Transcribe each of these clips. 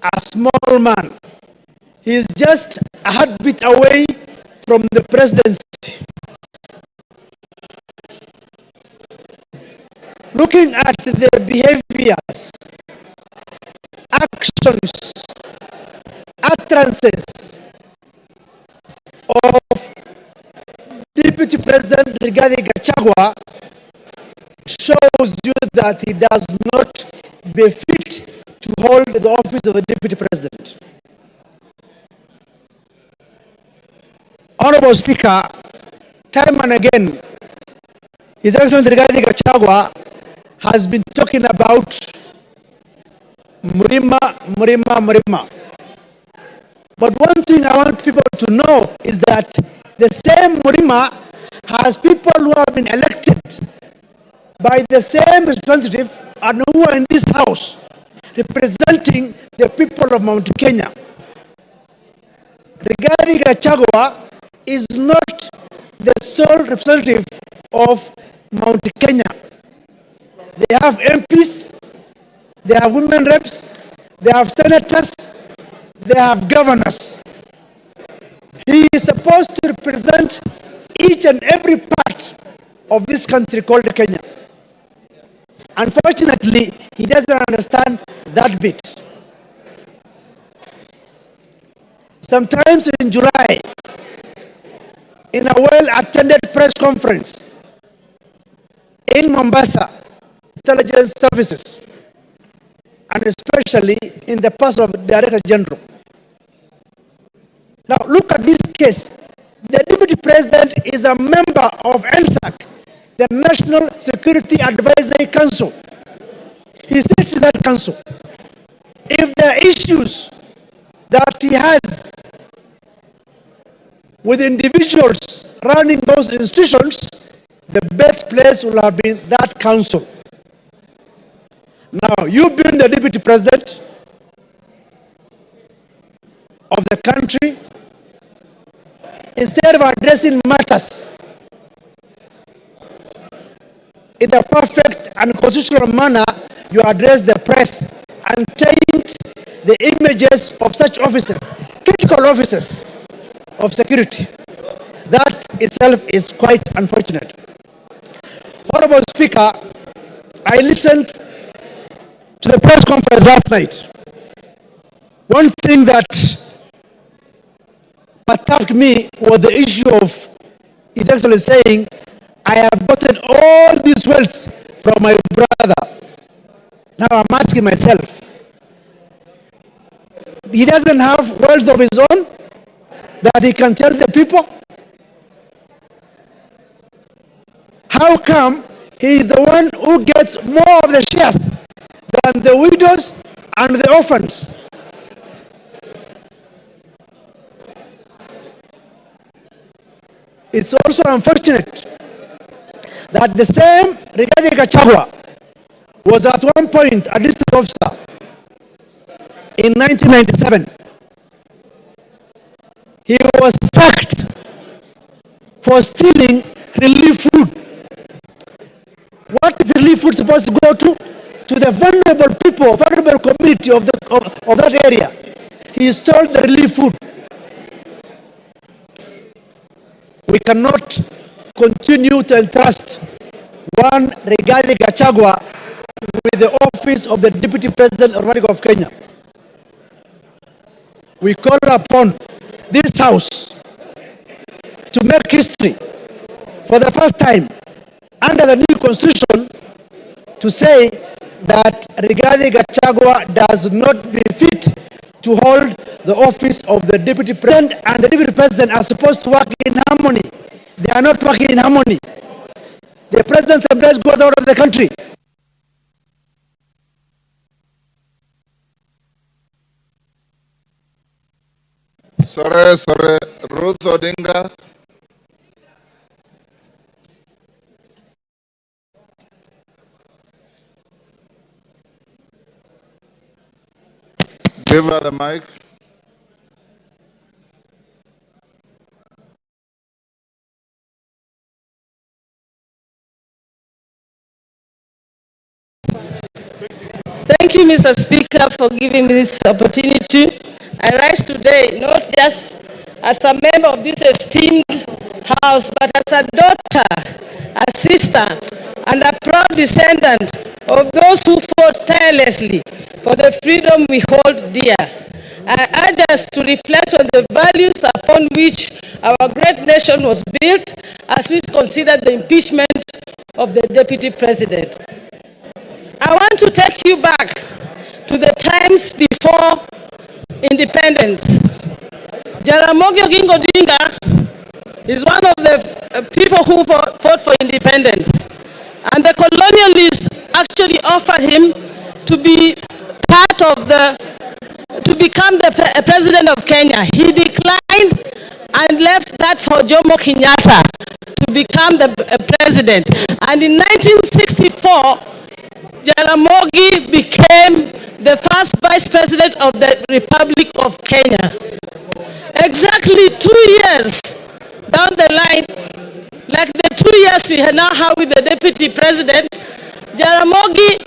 a small man. He is just a heartbeat away from the presidency. Looking at the behaviors, actions, utterances of Deputy President Dp.Gachagua shows you that he does not befit to hold the office of the Deputy President. Honorable Speaker, time and again, His Excellency Dp.Gachagua has been talking about Murima, Murima, Murima. But one thing I want people to know is that the same Murima has people who have been elected by the same representative and who are in this house representing the people of Mount Kenya. Dp.Gachagua is not the sole representative of Mount Kenya. They have MPs, they have women reps, they have senators, they have governors. He is supposed to represent each and every part of this country called Kenya. Unfortunately, he doesn't understand that bit. Sometimes in July, in a well-attended press conference in Mombasa, intelligence services, and especially in the person of the Director General. Now look at this case. The Deputy President is a member of NSAC, the National Security Advisory Council. He sits in that council. If there are issues that he has with individuals running those institutions, the best place will have been that council. Now, you being the Deputy President of the country, instead of addressing matters in a perfect and constitutional manner, you address the press and taint the images of such officers, critical officers of security. That itself is quite unfortunate. Honorable Speaker, I listened to the press conference last night. One thing that perturbed me was the issue of His Excellency saying, I have gotten all these wealth from my brother. Now I'm asking myself, he doesn't have wealth of his own that he can tell the people? How come he is the one who gets more of the shares than the widows and the orphans? It's also unfortunate that the same Dp.Gachagua was at one point a district officer in 1997. He was sacked for stealing relief food. What is relief food supposed to go to? To the vulnerable people, vulnerable community of that area. He stole the relief food. We cannot continue to entrust one Dp.Gachagua with the office of the Deputy President of the Republic of Kenya. We call upon this House to make history for the first time under the new constitution to say that Dp.Gachagua does not befit to hold the office of the Deputy President, and the Deputy President are supposed to work in harmony. They are not working in harmony. The President sometimes goes out of the country. Sorry, Ruth Odinga. Give her the mic. Thank you, Mr. Speaker, for giving me this opportunity. I rise today not just as a member of this esteemed house, but as a daughter, a sister, and a proud descendant of those who fought tirelessly for the freedom we hold dear. I urge us to reflect on the values upon which our great nation was built as we consider the impeachment of the Deputy President. I want to take you back to the times before independence. Jaramogi Oginga Odinga is one of the people who fought for independence. And the colonialists actually offered him to be to become the president of Kenya. He declined and left that for Jomo Kenyatta to become the president. And in 1964, Jaramogi became the first vice president of the Republic of Kenya. Exactly 2 years down the line, like the 2 years we now have with the deputy president, Jaramogi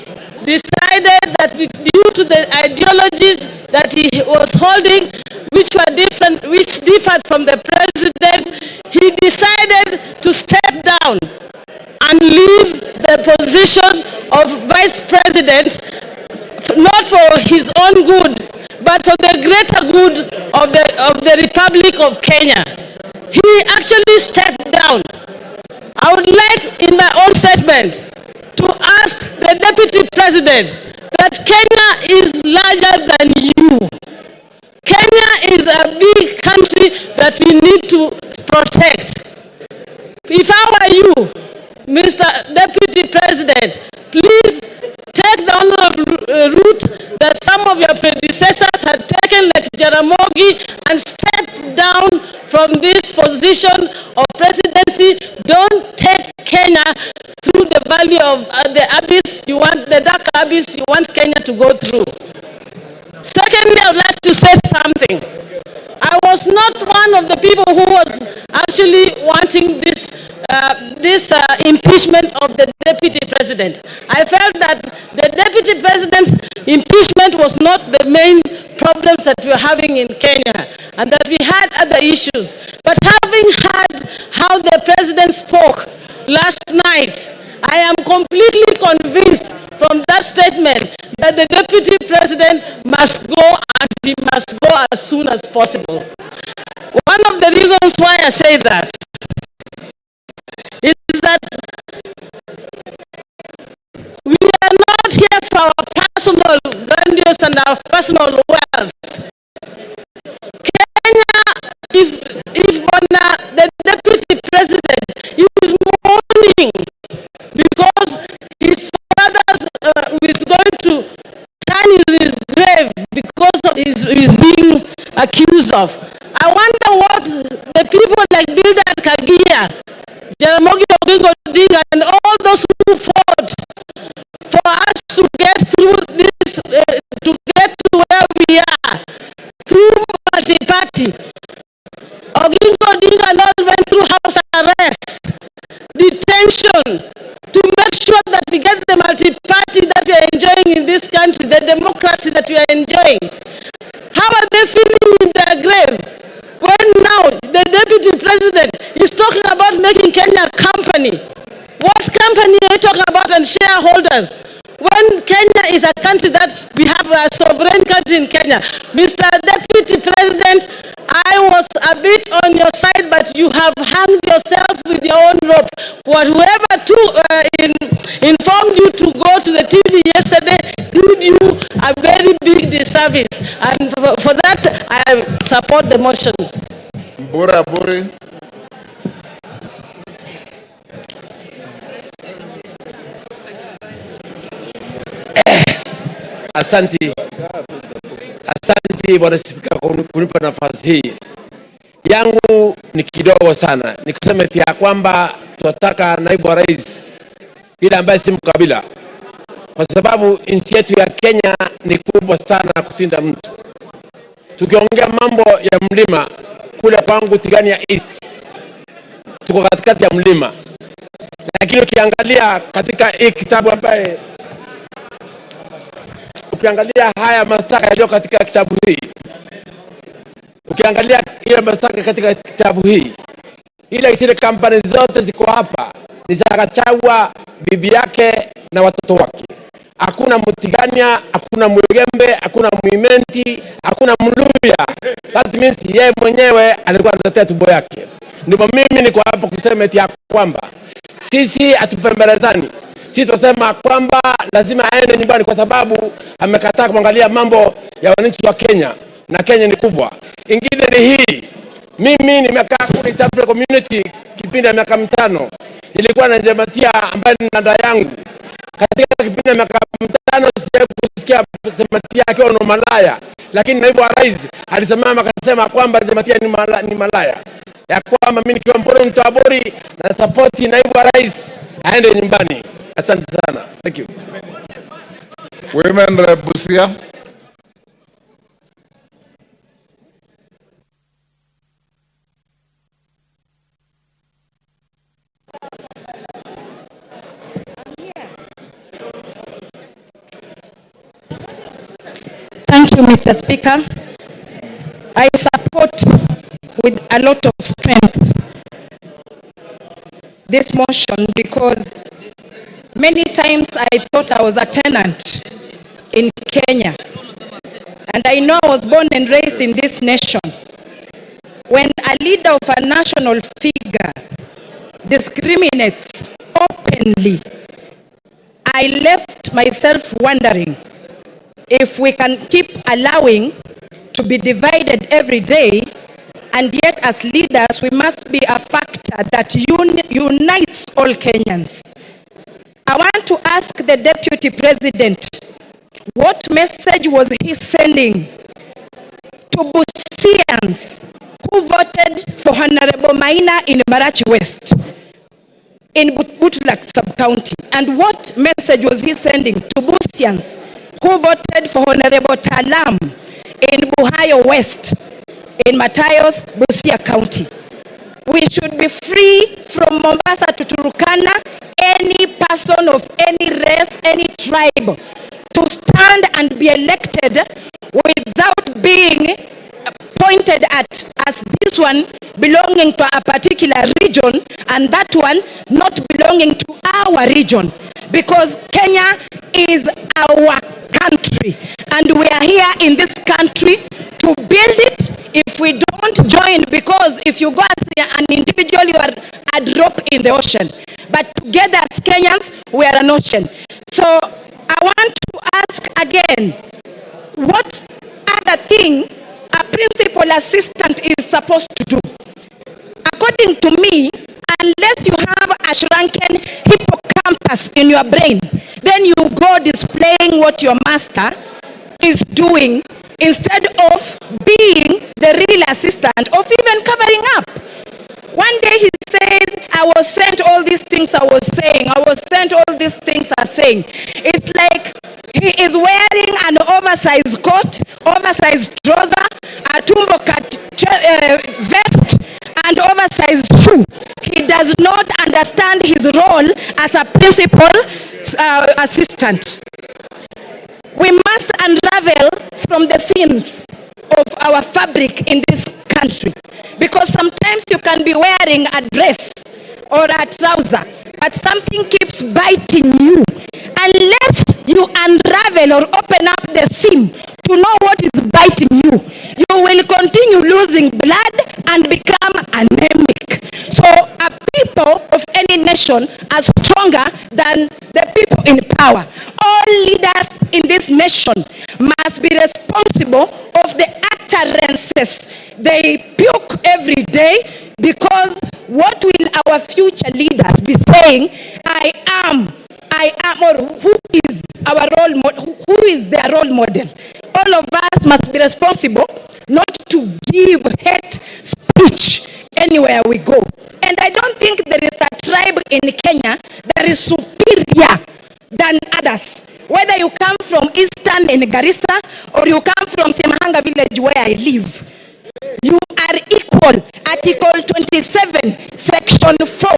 decided that due to the ideologies that he was holding, which differed from the president, he decided to step down and leave the position of vice president, not for his own good, but for the greater good of the Republic of Kenya. He actually stepped down. I would like, in my own statement, to ask the Deputy President that Kenya is larger than you. Kenya is a big country that we need to protect. If I were you, Mr. Deputy President, please take the honorable route that some of your predecessors had taken, like Jaramogi, and step down from this position of presidency. Don't take Kenya through the valley of the abyss you want, the dark abyss you want Kenya to go through. Secondly, I would like to say something. I was not one of the people who was actually wanting this impeachment of the deputy president. I felt that the deputy president's impeachment was not the main problems that we were having in Kenya, and that we had other issues. But having heard how the president spoke last night, I am completely convinced from that statement that the deputy president must go, and he must go as soon as possible. One of the reasons why I say that is that we are not here for our personal grandiose and our personal wealth. Kenya, if the deputy president is mourning because his father is going to turn in his grave because of his being accused of, I wonder what the people like Bildad Kagia, Jaramogi Oginga Odinga, and all those who fought for us to get through this, to get to where we are, through multi-party. Oginga Odinga and all went through house arrest, detention, to make sure that we get the multi-party that we are enjoying in this country, the democracy that we are enjoying. How are they feeling in their grave when now the deputy president is talking about making Kenya a company? What company are you talking about, and shareholders? When Kenya is a country that we have a sovereign country in Kenya. Mr. Deputy President, I was a bit on your side, but you have hung yourself with your own rope. Whoever informed you to go to the TV yesterday did you a very big disservice, and for that I support the motion. Bura Buri. Asante Bwana Spika kwa kunipa nafasi hii. Yangu ni kidogo sana. Nikusema eti ya kwamba tunataka naibu wa rais yule ambaye si mkabila, kwa sababu nchi yetu ya Kenya ni kubwa sana kusinda mtu. Tukiongea mambo ya mlima, kule kwangu Tigania East tuko katikati ya mlima, lakini ukiangalia katika hii kitabu ambaye ukiangalia haya mashtaka yaliyo katika kitabu hii, ukiangalia ile mashtaka katika kitabu hii, ile zile kampani zote ziko hapa ni za Gachagua, bibi yake na watoto wake. Hakuna Mutigania, hakuna Mwegembe, hakuna Mwimenti, hakuna Mluya. That means yeye mwenyewe alikuwa anatetea tumbo yake. Ndipo mimi niko hapa kusema eti ya kwamba sisi hatupembelezani. Sisi tunasema kwamba lazima aende nyumbani kwa sababu amekataa kuangalia mambo ya wananchi wa Kenya, na Kenya ni kubwa. Ingine ni hii. Mimi nimekaa kule East Africa Community kipindi ya miaka 5. Nilikuwa na Jematia ambaye ni dada yangu. Katika kipindi ya miaka 5 sijawahi kusikia Jematia akiwa ni malaya, lakini naibu wa rais alisimama akasema kwamba Jematia ni malaya. Ya kwamba mimi nikiwa Mporo Mtabori na support naibu wa rais aende nyumbani. Asante sana. Thank you. Women Rep Busia. Thank you, Mr. Speaker. I support with a lot of strength this motion because many times I thought I was a tenant in Kenya, and I know I was born and raised in this nation. When a leader of a national figure discriminates openly, I left myself wondering if we can keep allowing to be divided every day, and yet as leaders we must be a factor that unites all Kenyans. I want to ask the Deputy President, what message was he sending to Busians who voted for Honorable Maina in Marachi West, in Butulak sub-county? And what message was he sending to Busians who voted for Honorable Talam in Buhayo West, in Matayos, Busia County? We should be free from Mombasa to Turkana, any person of any race, any tribe, to stand and be elected without being pointed at as this one belonging to a particular region and that one not belonging to our region. Because Kenya is our country and we are here in this country to build it. If we don't join, because if you go as an individual, you are a drop in the ocean. But together as Kenyans, we are an ocean. So I want to ask again, what other thing a principal assistant is supposed to do? According to me, unless you have a shrunken hippocampus in your brain, then you go displaying what your master is doing instead of being the real assistant, of even covering up. One day he says, I was sent all these things I was saying. I was sent all these things I'm saying. It's like he is wearing an oversized coat, oversized trouser, a tumbo cut vest, and oversized shoe. He does not understand his role as a principal assistant. We must unravel from the seams of our fabric in this country, because sometimes you can be wearing a dress or a trouser, but something keeps biting you. Unless you unravel or open up the seam to know what is biting you, you will continue losing blood and become anemic. So a people of any nation are stronger than the people in power. All leaders in this nation must be responsible of the utterances they puke every day, because what will our future leaders be saying? I am, or who is our role model? Who is their role model? All of us must be responsible not to give hate speech anywhere we go. And I don't think there is a tribe in Kenya that is superior than others. Whether you come from Eastern in Garissa or you come from Semahanga village where I live, you are equal. Article 27, Section 4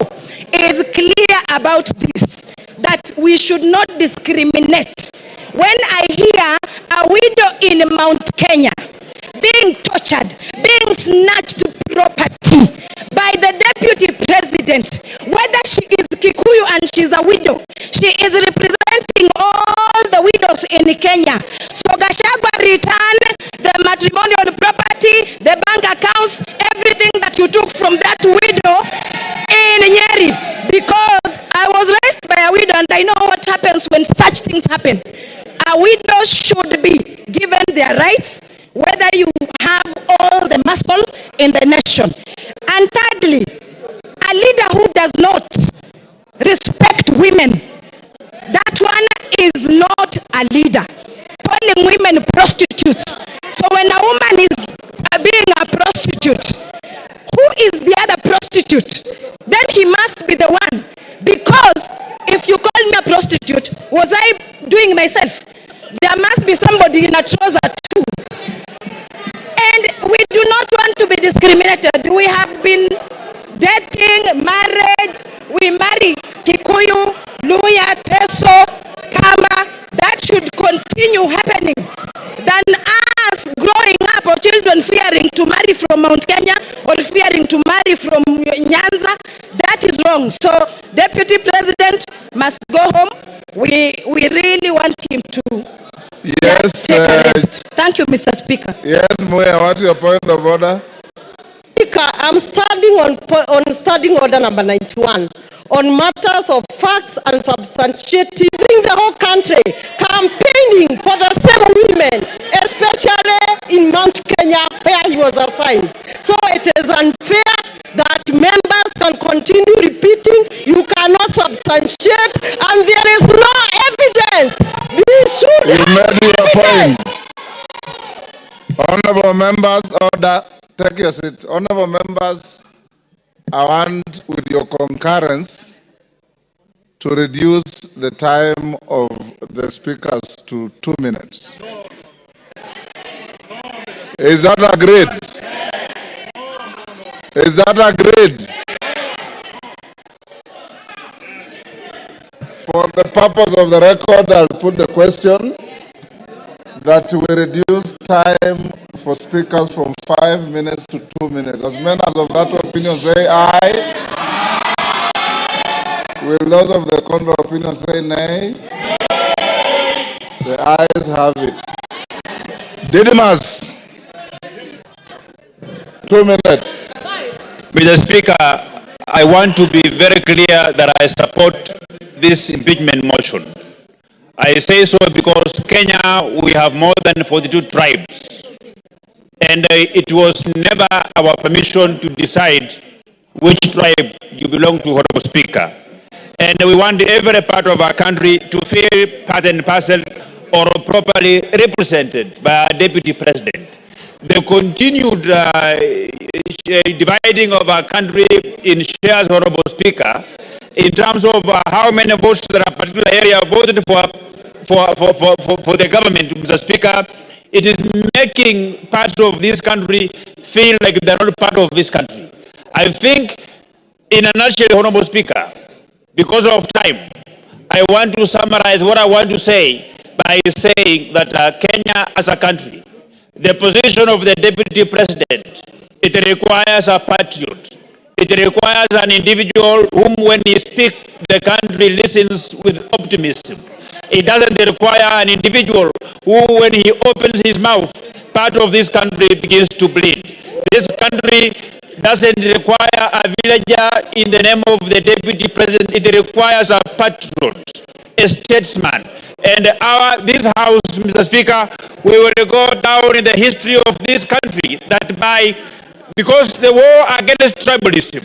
is clear about this. that we should not discriminate. When I hear a widow in Mount Kenya being tortured, being snatched property by the deputy president, whether she is Kikuyu and she's a widow, she is representing all the widows in Kenya. So Gachagua return the matrimonial property, the bank accounts, everything that you took from that widow in Nyeri, because I was raised by a widow and I know what happens when such things happen. A widow should be given their rights, whether you have all the muscle in the nation. And thirdly, a leader who does not respect women, that one is not a leader. Calling women prostitutes. So when a woman is being a prostitute, who is the other prostitute? Then he must be the one. Because if you call me a prostitute, was I doing myself? There must be somebody in a trouser too. And we do not want to be discriminated. We have been dating, married, we marry Kikuyu, Luya, Teso, Kama. That should continue happening than us growing up or children fearing to marry from Mount Kenya or fearing to marry from Nyanza. That is wrong. So Deputy President must go home. We really want him to just take a rest. Thank you, Mr. Speaker. Yes, Moya, what's your point of order? Speaker, I'm on standing order number 91 on matters of facts and substantiating the whole country, campaigning for the same women, especially in Mount Kenya where he was assigned. So it is unfair that members can continue repeating, you cannot substantiate, and there is no evidence. We should You have made your evidence. point. Honorable members, order. Take your seat. Honorable members, I want, with your concurrence, to reduce the time of the speakers to 2 minutes. Is that agreed? Is that agreed? For the purpose of the record, I'll put the question that we reduce time for speakers from 5 minutes to 2 minutes. As many as of that opinion say aye. Will those of the contrary opinion say nay? The ayes have it. Didymus, 2 minutes. Mr. Speaker, I want to be very clear that I support this impeachment motion. I say so because Kenya, we have more than 42 tribes. And it was never our permission to decide which tribe you belong to, Honorable Speaker. And we want every part of our country to feel part and parcel or properly represented by our Deputy President. The continued dividing of our country in shares, Honorable Speaker, in terms of how many votes that a particular area voted for the government, Mr. Speaker, it is making parts of this country feel like they're not part of this country. I think, in a nutshell, Honorable Speaker, because of time, I want to summarize what I want to say by saying that Kenya as a country, the position of the Deputy President, it requires a patriot. It requires an individual whom, when he speaks, the country listens with optimism. It doesn't require an individual who, when he opens his mouth, part of this country begins to bleed. This country doesn't require a villager in the name of the Deputy President. It requires a patriot, a statesman. And this House, Mr. Speaker, we will go down in the history of this country because the war against tribalism,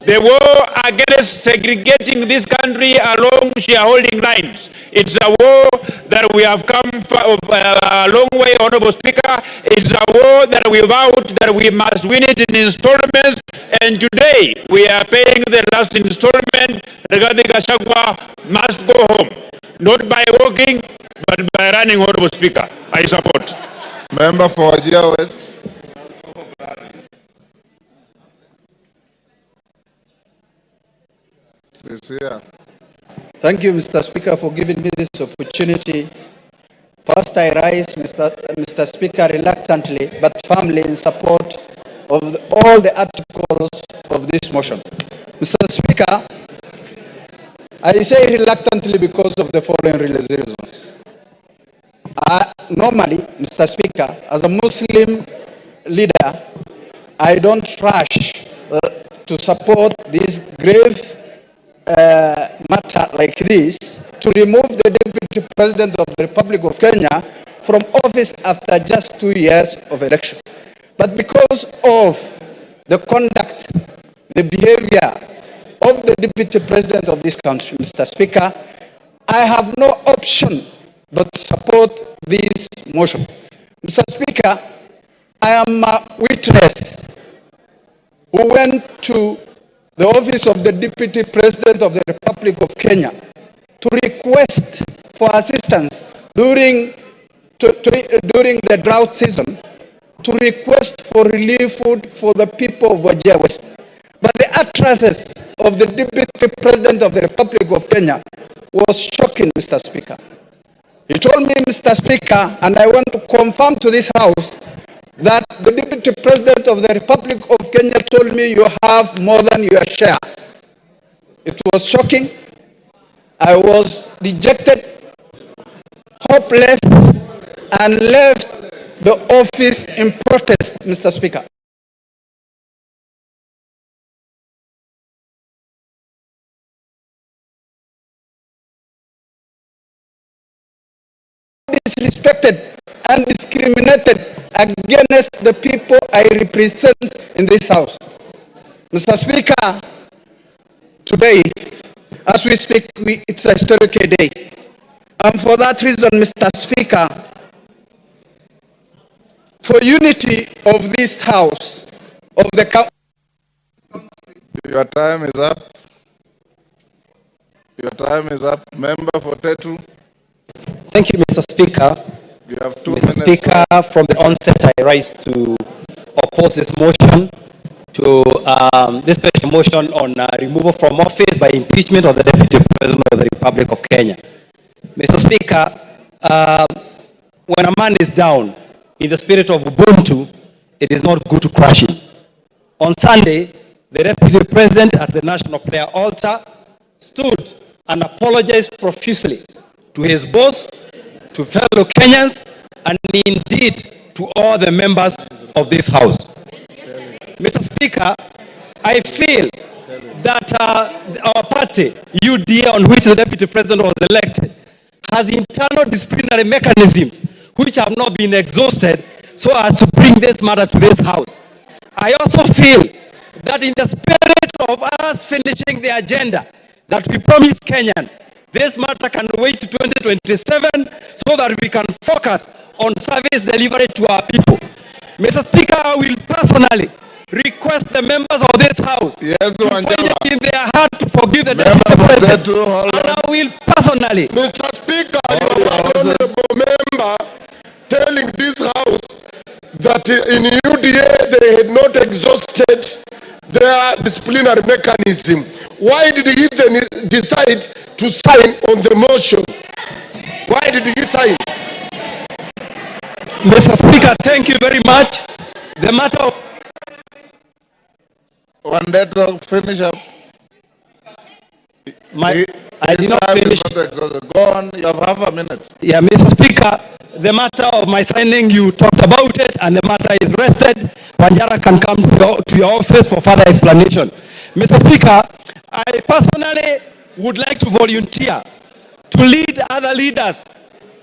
the war against segregating this country along shareholding lines, it's a war that we have come a long way, Honorable Speaker. It's a war that we vowed that we must win it in installments, and today we are paying the last installment. Dp.Gachagua must go home, not by walking, but by running, Honorable Speaker. I support. Member for Wajir West. Please here. Thank you, Mr. Speaker, for giving me this opportunity. First, I rise, Mr. Speaker, reluctantly but firmly in support of all the articles of this motion. Mr. Speaker, I say reluctantly because of the following reasons. Normally, Mr. Speaker, as a Muslim leader, I don't rush to support this grave matter like this, to remove the Deputy President of the Republic of Kenya from office after just 2 years of election. But because of the conduct, the behavior of the Deputy President of this country, Mr. Speaker, I have no option but to support this motion. Mr. Speaker, I am a witness who went to the office of the Deputy President of the Republic of Kenya to request for assistance during the drought season, to request for relief food for the people of Wajir West. But the utterances of the Deputy President of the Republic of Kenya was shocking, Mr. Speaker. He told me, Mr. Speaker, and I want to confirm to this House, that the Deputy President of the Republic of Kenya told me you have more than your share. It was shocking. I was dejected, hopeless, and left the office in protest, Mr. Speaker. Disrespected and discriminated against the people I represent in this House. Mr. Speaker, today, as we speak, it's a historic day. And for that reason, Mr. Speaker, for unity of this House, of the country. Your time is up. Your time is up. Member for Tetu. Thank you, Mr. Speaker. You have 2 Mr. minutes. Speaker, from the onset, I rise to oppose this motion, to this special motion on removal from office by impeachment of the Deputy President of the Republic of Kenya. Mr. Speaker, when a man is down in the spirit of Ubuntu, it is not good to crush him. On Sunday, the Deputy President at the National Prayer Altar stood and apologized profusely to his boss, to fellow Kenyans, and indeed to all the members of this House. Mr. Speaker, I feel that our party, UDA, on which the Deputy President was elected, has internal disciplinary mechanisms which have not been exhausted so as to bring this matter to this House. I also feel that in the spirit of us finishing the agenda that we promised Kenyan, this matter can wait to 2027 so that we can focus on service delivery to our people. Mr. Speaker, I will personally request the members of this House to find it in their heart to forgive the Deputy President. And I will personally. Mr. Speaker, you have an honorable member telling this House that in UDA they had not exhausted their disciplinary mechanism. Why did he then decide to sign on the motion? Why did he sign? Mr. Speaker, thank you very much. The matter of... One day to finish up. I did not finish. Go on, you have half a minute. Yeah, Mr. Speaker, the matter of my signing, you talked about it, and the matter is rested. Wanjara can come to your office for further explanation. Mr. Speaker, I personally would like to volunteer to lead other leaders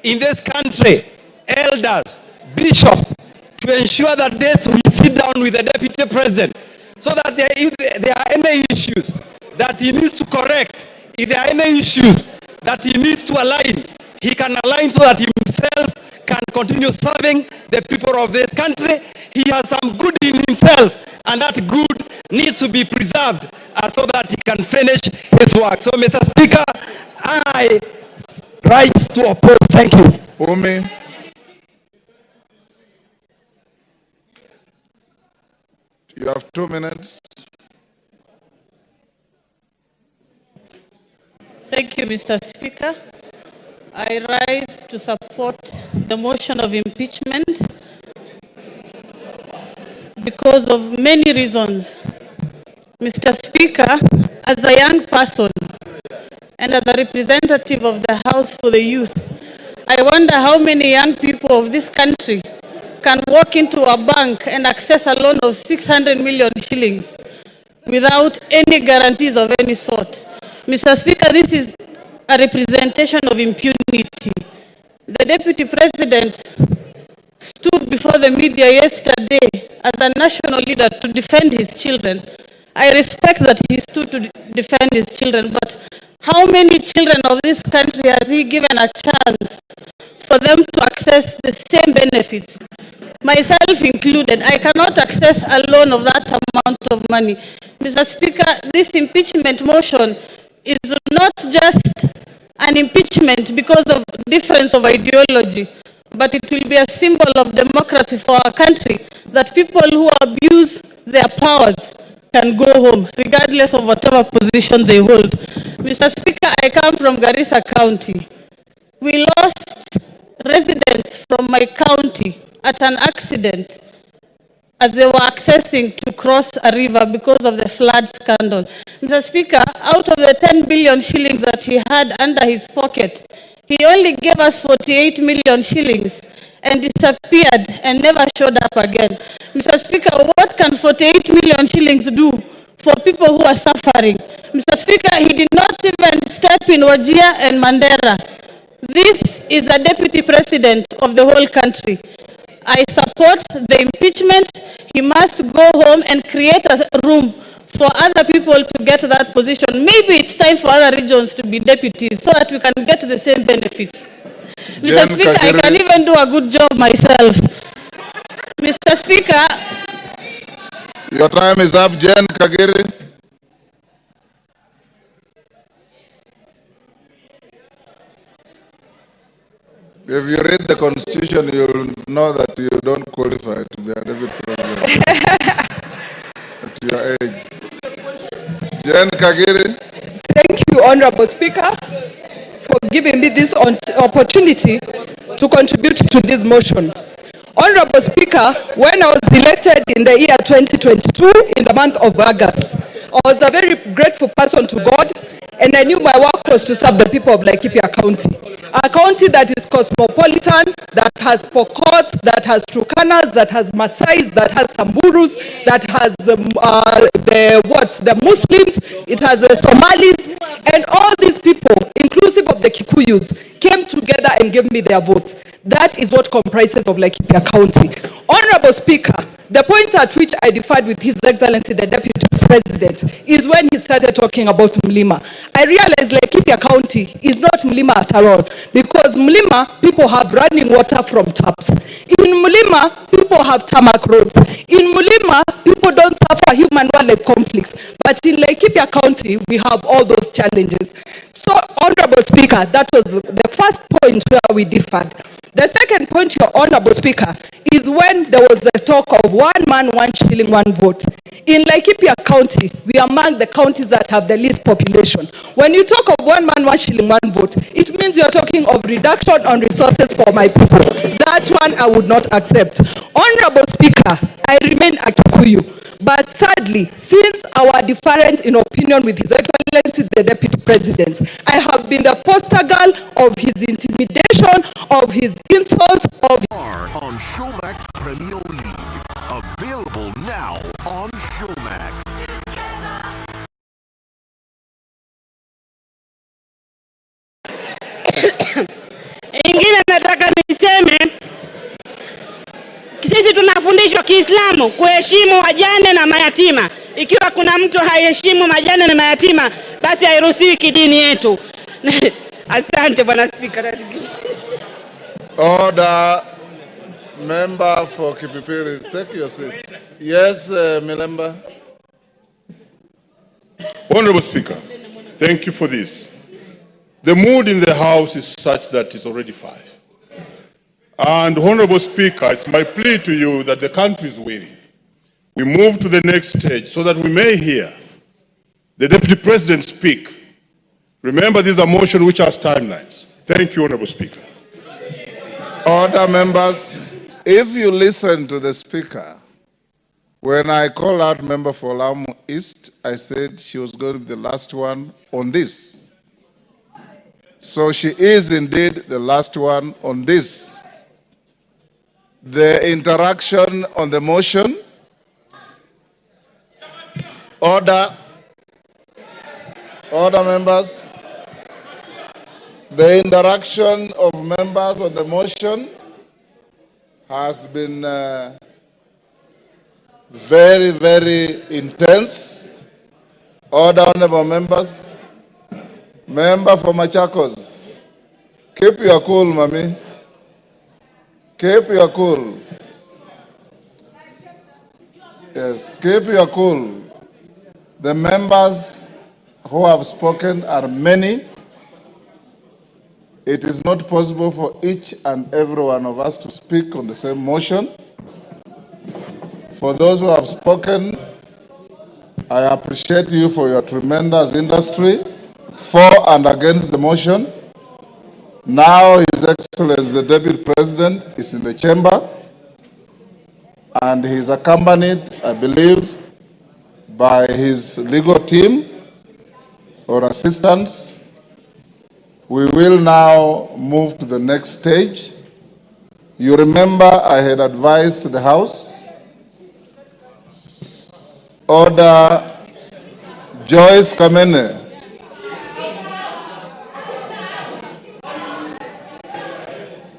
in this country, elders, bishops, to ensure that we sit down with the Deputy President so that if there are any issues that he needs to correct, if there are any issues that he needs to align, he can align so that himself can continue serving the people of this country. He has some good in himself, and that good needs to be preserved so that he can finish his work. So, Mr. Speaker, I rise to oppose. Thank you. Umi. You have 2 minutes. Thank you. you, Mr. Speaker. I rise to support the motion of impeachment because of many reasons. Mr. Speaker, as a young person and as a representative of the House for the Youth, I wonder how many young people of this country can walk into a bank and access a loan of 600 million shillings without any guarantees of any sort. Mr. Speaker, this is a representation of impunity. The Deputy President stood before the media yesterday as a national leader to defend his children. I respect that he stood to defend his children, but how many children of this country has he given a chance for them to access the same benefits? Myself included, I cannot access a loan of that amount of money. Mr. Speaker, this impeachment motion is not just an impeachment because of difference of ideology, but it will be a symbol of democracy for our country, that people who abuse their powers can go home, regardless of whatever position they hold. Mr. Speaker, I come from Garissa County. We lost residents from my county at an accident as they were accessing to cross a river because of the flood scandal. Mr. Speaker, out of the 10 billion shillings that he had under his pocket, he only gave us 48 million shillings and disappeared and never showed up again. Mr. Speaker, what can 48 million shillings do for people who are suffering? Mr. Speaker, he did not even step in Wajir and Mandera. This is a deputy president of the whole country. I support the impeachment. He must go home and create a room for other people to get that position. Maybe it's time for other regions to be deputies so that we can get the same benefits. Mr. Speaker, I can even do a good job myself. Mr. Speaker. Your time is up, Jen Kagiri. If you read the Constitution, you'll know that you don't qualify to be a deputy president at your age. Jen Kagiri. Thank you, Honorable Speaker, for giving me this opportunity to contribute to this motion. Honorable Speaker, when I was elected in the year 2022, in the month of August, I was a very grateful person to God, and I knew my work was to serve the people of Laikipia County. A county that is cosmopolitan, that has Pokot, that has Turkanas, that has Maasais, that has Samburus, that has the Muslims, it has the Somalis, and all these people, inclusive of the Kikuyus, came together and gave me their votes. That is what comprises of Laikipia County. Honorable Speaker, the point at which I differed with His Excellency the Deputy President is when he started talking about Mlima. I realized Laikipia County is not Mlima at all, because Mlima, people have running water from taps. In Mlima, people have tarmac roads. In Mlima, people don't suffer human-wildlife conflicts. But in Laikipia County, we have all those challenges. So, Honorable Speaker, that was the first point where we differed. The second point, Your Honorable Speaker, is when there was the talk of 1 man, 1 shilling, 1 vote. In Laikipia County, we are among the counties that have the least population. When you talk of 1 man, 1 shilling, 1 vote, it means you're talking of reduction on resources for my people. That one I would not accept. Honorable Speaker, I remain a Kikuyu. But sadly, since our difference in opinion with His Excellency the Deputy President, I have been the poster girl of his intimidation, of his insults, of... On Showmax Premier League. Available now on Showmax. Ingine nataka niseme, sisi tunafundishwa Kiislamu kuheshimu wajane na mayatima. Ikiwa kuna mtu haiheshimu majane na mayatima, basi hairuhusiwi kidini yetu. Asante Bwana Speaker. Order. Member for Kipipiri, take your seat. Yes, Milemba. Honorable Speaker, thank you for this. The mood in the House is such that it's already 5. And Honorable Speaker, it's my plea to you that the country is weary. We move to the next stage so that we may hear the Deputy President speak Remember, this is a motion which has timelines. Thank you, Honorable Speaker. Order, members. If you listen to the Speaker, when I called out member for Lamu East, I said she was going to be the last one on this. So she is indeed the last one on this. The interaction on the motion. Order. Order, members. The interaction of members on the motion has been very, very intense. Order, honorable members. Member for Machakos, keep your cool, mommy. Keep your cool. Yes, keep your cool. The members who have spoken are many. It is not possible for each and every one of us to speak on the same motion. For those who have spoken, I appreciate you for your tremendous industry for and against the motion. Now His Excellency the Deputy President is in the chamber and he is accompanied, I believe, by his legal team or assistants. We will now move to the next stage. You remember I had advised the House, Order Joyce Kamene.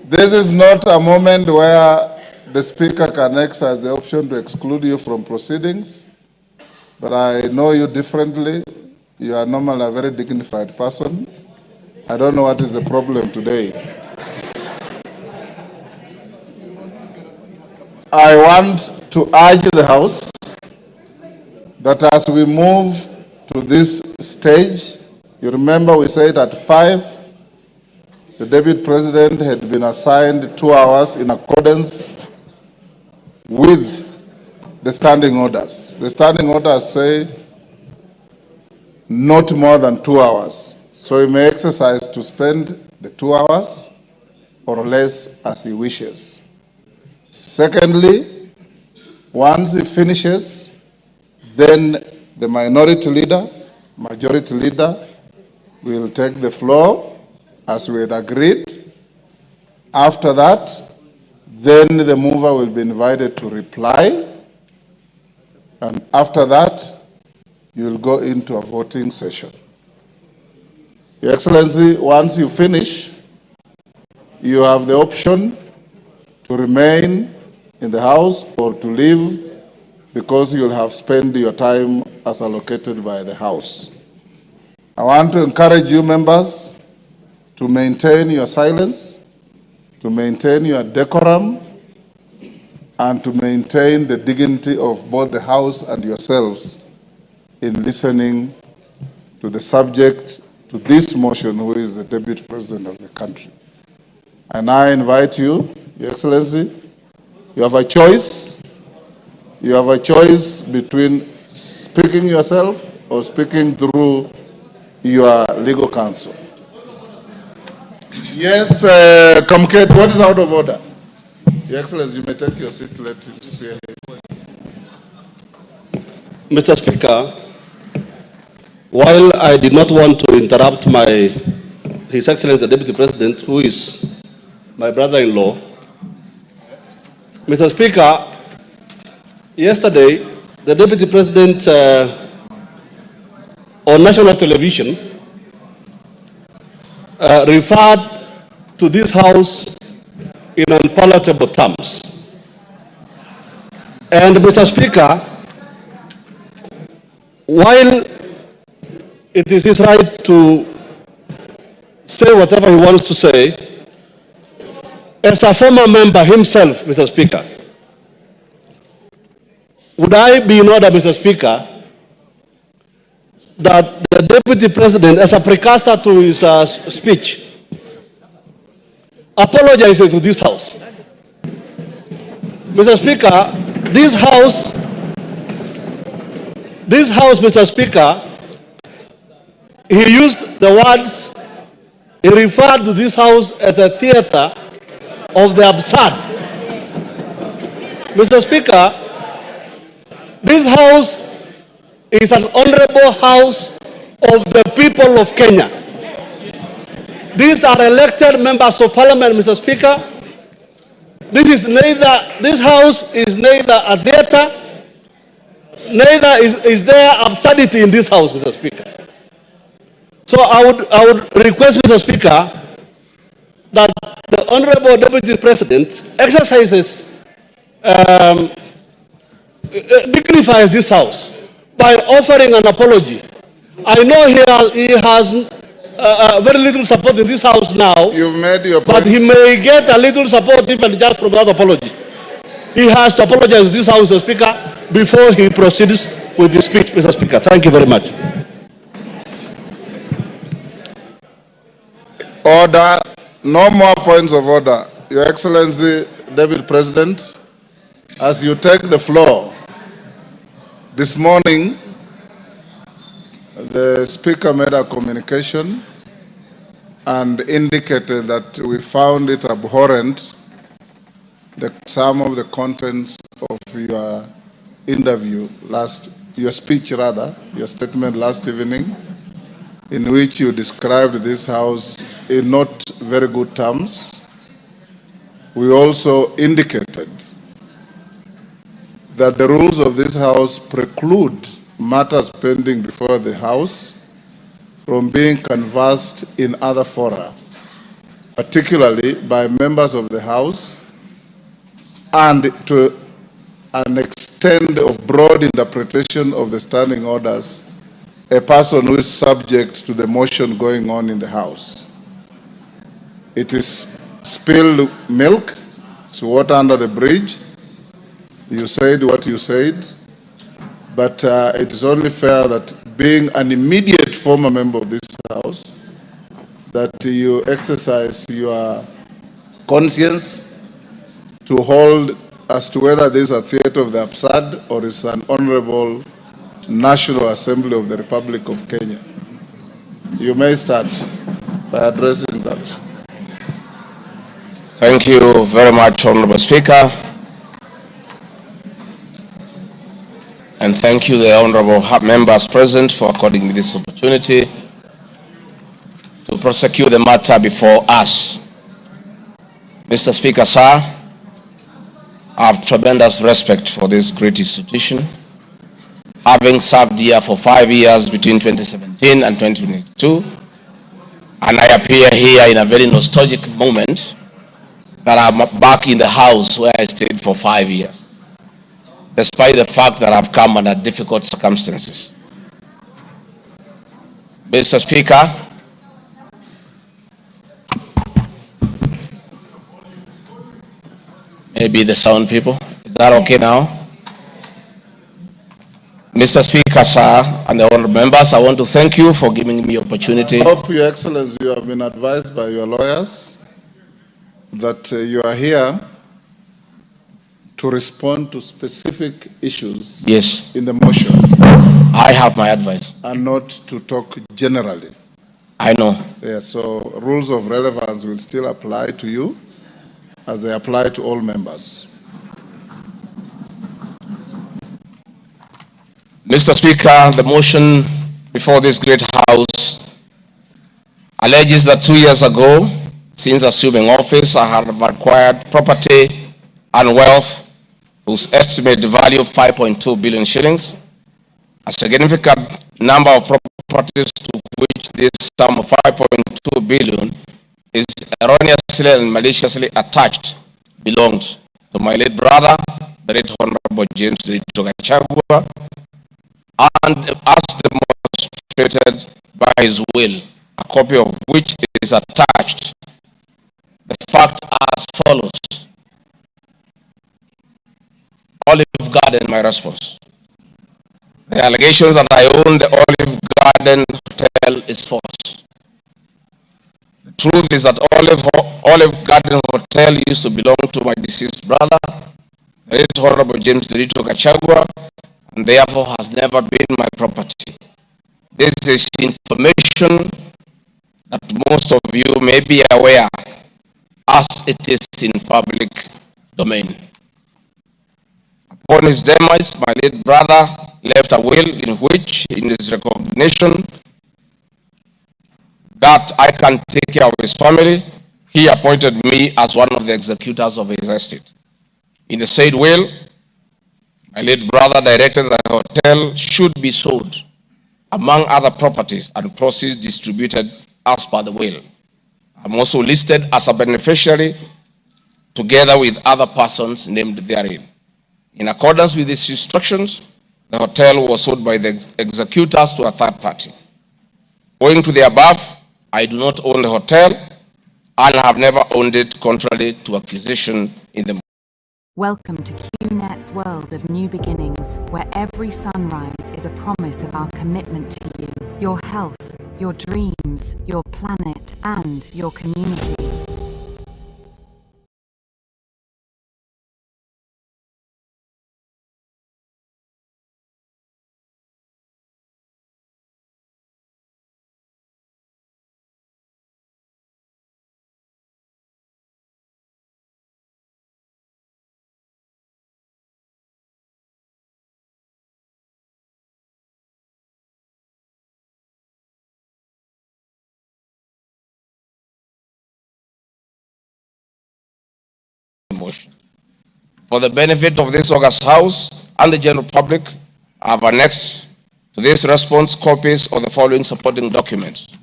This is not a moment where the Speaker can exercise the option to exclude you from proceedings, but I know you differently. You are normally a very dignified person. I don't know what is the problem today. I want to urge the House that as we move to this stage, you remember we said at 5, the Deputy President had been assigned 2 hours in accordance with the standing orders. The standing orders say not more than 2 hours. So he may exercise to spend the 2 hours or less as he wishes. Secondly, once he finishes, then the minority leader, majority leader will take the floor as we had agreed. After that, then the mover will be invited to reply. And after that, you will go into a voting session. Your Excellency, once you finish, you have the option to remain in the House or to leave because you'll have spent your time as allocated by the House. I want to encourage you members to maintain your silence, to maintain your decorum, and to maintain the dignity of both the House and yourselves in listening to the subject to this motion, who is the Deputy President of the country. And I invite you, Your Excellency, you have a choice. You have a choice between speaking yourself or speaking through your legal counsel. Yes, Comcade, what is out of order? Your Excellency, you may take your seat. Let it see. Mr. Speaker, while I did not want to interrupt His Excellency the Deputy President, who is my brother-in-law, Mr. Speaker, yesterday the Deputy President on national television referred to this House in unpalatable terms. And Mr. Speaker, while it is his right to say whatever he wants to say, as a former member himself, Mr. Speaker, would I be in order, Mr. Speaker, that the Deputy President, as a precursor to his speech, apologizes to this House? Mr. Speaker, this House, Mr. Speaker, he used the words, he referred to this house as a theater of the absurd. Mr. Speaker, this house is an honorable house of the people of Kenya. These are elected members of parliament, Mr. Speaker. This house is neither a theater, neither is there absurdity in this house, Mr. Speaker. So I would request, Mr. Speaker, that the Honorable Deputy President exercises, dignifies this house by offering an apology. I know he has very little support in this house now. You've made your point. But he may get a little support even just from that apology. He has to apologize to this house, Mr. Speaker, before he proceeds with the speech, Mr. Speaker. Thank you very much. Order. No more points of order. Your Excellency, Deputy President, as you take the floor, this morning, the Speaker made a communication and indicated that we found it abhorrent, some of the contents of your your statement last evening, in which you described this house in not very good terms. We also indicated that the rules of this house preclude matters pending before the house from being conversed in other fora, particularly by members of the house, and to an extent of broad interpretation of the standing orders, a person who is subject to the motion going on in the house. It is spilled milk, it's water under the bridge. You said what you said, but it is only fair that, being an immediate former member of this house, that you exercise your conscience to hold as to whether this is a theater of the absurd or is an honorable National Assembly of the Republic of Kenya. You may start by addressing that. Thank you very much, Honorable Speaker. And thank you, the honorable members present, for according me this opportunity to prosecute the matter before us. Mr. Speaker, sir, I have tremendous respect for this great institution, having served here for 5 years between 2017 and 2022, and I appear here in a very nostalgic moment that I'm back in the house where I stayed for 5 years, despite the fact that I've come under difficult circumstances. Mr. Speaker, maybe the sound people, is that okay now? Mr. Speaker, sir, and the honorable members, I want to thank you for giving me the opportunity. I hope, Your Excellency, you have been advised by your lawyers that you are here to respond to specific issues, yes, in the motion. I have my advice. And not to talk generally. I know. Yeah, so rules of relevance will still apply to you as they apply to all members. Mr. Speaker, the motion before this great house alleges that 2 years ago, since assuming office, I have acquired property and wealth whose estimated value of 5.2 billion shillings. A significant number of properties to which this sum of 5.2 billion is erroneously and maliciously attached belongs to my late brother, the Right Honorable James Dp.Gachagua, and as demonstrated by his will, a copy of which is attached. The fact as follows. Olive Garden, my response. The allegations that I own the Olive Garden Hotel is false. The truth is that Olive Garden Hotel used to belong to my deceased brother, the Right Honorable James Dp.Gachagua, and therefore has never been my property. This is information information that most of you may be aware as it is in public domain. Upon his demise, my late brother left a will in which, in his recognition that I can take care of his family, he appointed me as one of the executors of his estate. In the said will, my late brother directed that the hotel should be sold, among other properties, and proceeds distributed as per the will. I'm also listed as a beneficiary together with other persons named therein. In accordance with these instructions, the hotel was sold by the executors to a third party. Owing to the above, I do not own the hotel and have never owned it, contrary to accusation in the. Welcome to QNet's world of new beginnings, where every sunrise is a promise of our commitment to you, your health, your dreams, your planet, and your community. Motion. For the benefit of this August House and the general public, I have annexed to this response copies of the following supporting documents: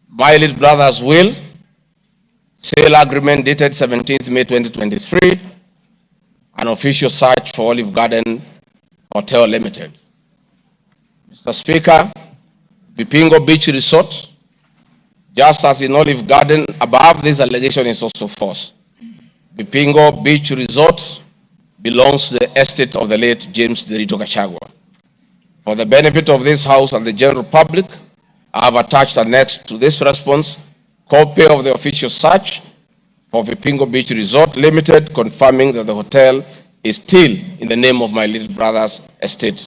my late brother's will, sale agreement dated 17th May 2023, an official search for Olive Garden Hotel Limited. Mr. Speaker, Vipingo Beach Resort, just as in Olive Garden, above this allegation is also false. Vipingo Beach Resort belongs to the estate of the late James Dp.Gachagua. For the benefit of this House and the general public, I have attached annexed to this response copy of the official search for Vipingo Beach Resort Limited, confirming that the hotel is still in the name of my little brother's estate.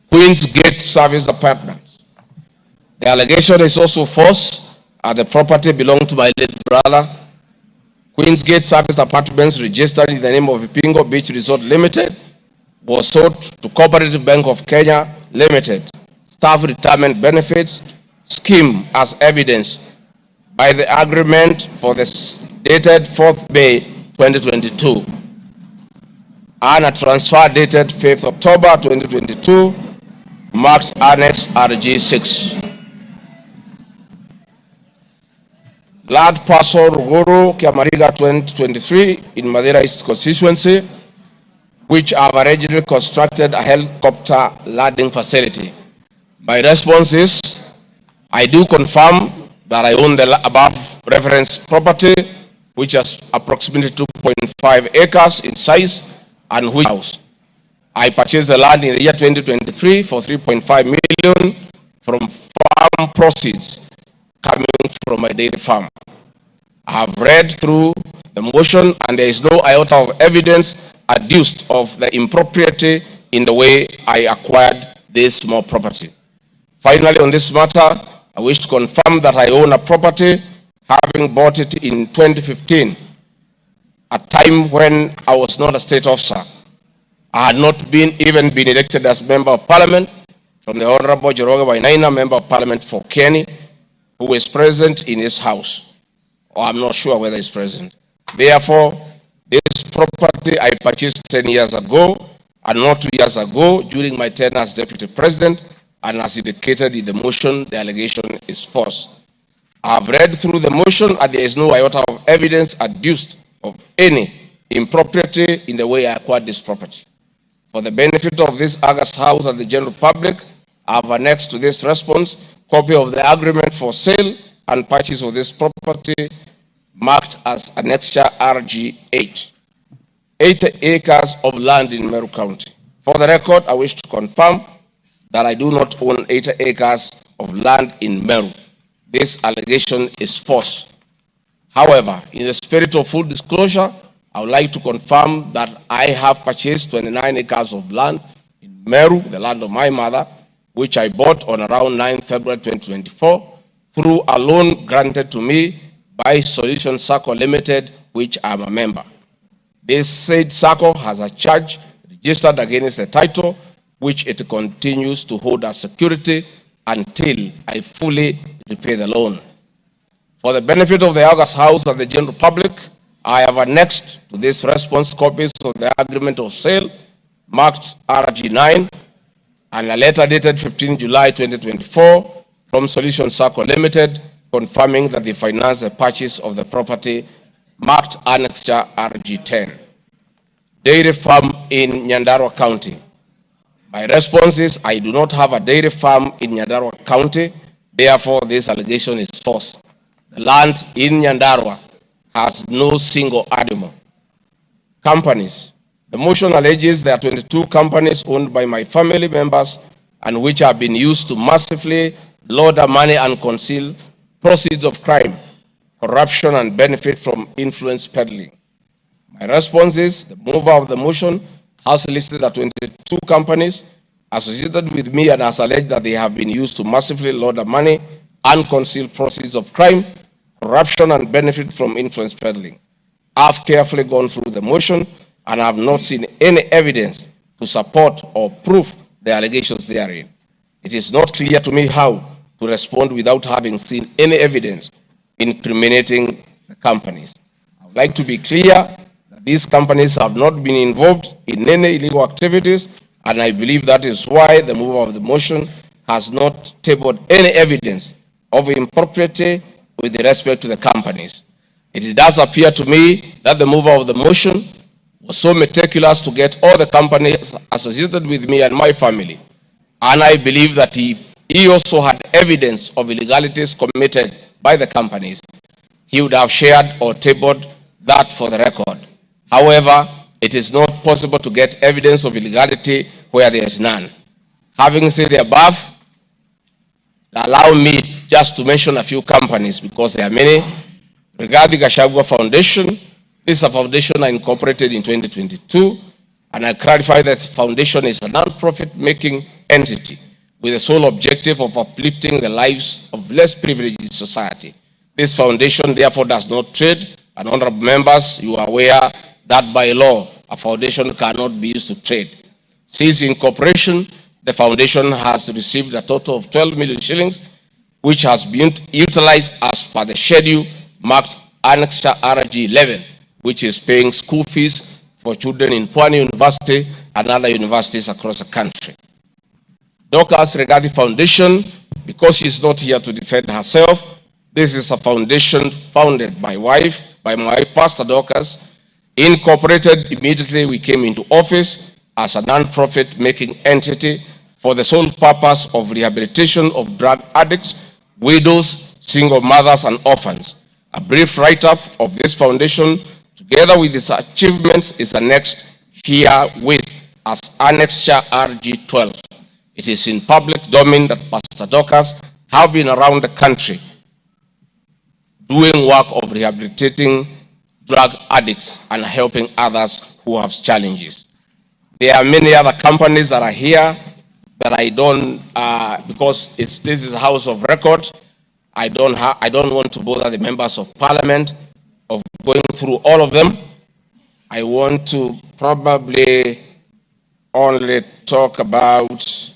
Queen's Gate Service Apartments. The allegation is also false, as the property belonged to my late brother. Queen's Gate Service Apartments, registered in the name of Vipingo Beach Resort Limited, was sold to Cooperative Bank of Kenya Limited, Staff Retirement Benefits Scheme, as evidenced by the agreement for the dated 4th May 2022 and a transfer dated 5th October 2022, marked Annex RG6. Land parcel Ruguru, Kiamariga 2023 in Madeira East constituency, which have originally constructed a helicopter landing facility. My response is, I do confirm that I own the above reference property, which is approximately 2.5 acres in size and which house. I purchased the land in the year 2023 for 3.5 million from farm proceeds coming from my dairy farm. I have read through the motion and there is no iota of evidence adduced of the impropriety in the way I acquired this small property. Finally, on this matter, I wish to confirm that I own a property, having bought it in 2015, a time when I was not a state officer. I had not even been elected as Member of Parliament from the Honorable Joroga Wainaina, Member of Parliament for Kenny, who is present in this House, or I'm not sure whether he's present. Therefore, this property I purchased 10 years ago, and not 2 years ago, during my tenure as Deputy President, and as indicated in the motion, the allegation is false. I have read through the motion and there is no iota of evidence adduced of any impropriety in the way I acquired this property. For the benefit of this August House and the general public, I have annexed to this response copy of the agreement for sale and purchase of this property marked as Annexure RG8. 80 acres of land in Meru County. For the record, I wish to confirm that I do not own 80 acres of land in Meru. This allegation is false. However, in the spirit of full disclosure, I would like to confirm that I have purchased 29 acres of land in Meru, the land of my mother, which I bought on around 9 February 2024 through a loan granted to me by Solution Circle Limited, which I'm a member. This said circle has a charge registered against the title, which it continues to hold as security until I fully repay the loan. For the benefit of the August House and the general public, I have annexed to this response copies of the agreement of sale marked RG9 and a letter dated 15 July 2024 from Solution Circle Limited confirming that they financed the purchase of the property marked Annexure RG10. Dairy farm in Nyandarua County. My response is I do not have a dairy farm in Nyandarua County, therefore this allegation is false. The land in Nyandarua has no single animal. Companies. The motion alleges there are 22 companies owned by my family members and which have been used to massively launder money and conceal proceeds of crime, corruption, and benefit from influence peddling. My response is the mover of the motion has listed the 22 companies associated with me and has alleged that they have been used to massively launder money and conceal proceeds of crime, corruption, and benefit from influence peddling. I've carefully gone through the motion and have not seen any evidence to support or prove the allegations therein. It is not clear to me how to respond without having seen any evidence incriminating the companies. I would like to be clear that these companies have not been involved in any illegal activities, and I believe that is why the mover of the motion has not tabled any evidence of impropriety with respect to the companies. It does appear to me that the mover of the motion was so meticulous to get all the companies associated with me and my family. And I believe that if he also had evidence of illegalities committed by the companies, he would have shared or tabled that for the record. However, it is not possible to get evidence of illegality where there is none. Having said the above, allow me just to mention a few companies because there are many. Regarding Dp.Gachagua Foundation, this is a foundation incorporated in 2022, and I clarify that the foundation is a non-profit making entity with the sole objective of uplifting the lives of less privileged in society. This foundation therefore does not trade, and honorable members, you are aware that by law, a foundation cannot be used to trade. Since incorporation, the foundation has received a total of 12 million shillings, which has been utilized as per the schedule marked Annexure RG11, which is paying school fees for children in Pwani University and other universities across the country. Dorcas Regarding Foundation, because she is not here to defend herself, this is a foundation founded by my wife, Pastor Dorcas, incorporated immediately we came into office as a non-profit making entity for the sole purpose of rehabilitation of drug addicts, widows, single mothers, and orphans. A brief write-up of this foundation, together with its achievements, is annexed herewith as Annexure RG12. It is in public domain that Pastor Dorcas have been around the country doing work of rehabilitating drug addicts and helping others who have challenges. There are many other companies that are here that I don't, because this is a house of record, I don't want to bother the members of parliament of going through all of them. I want to probably only talk about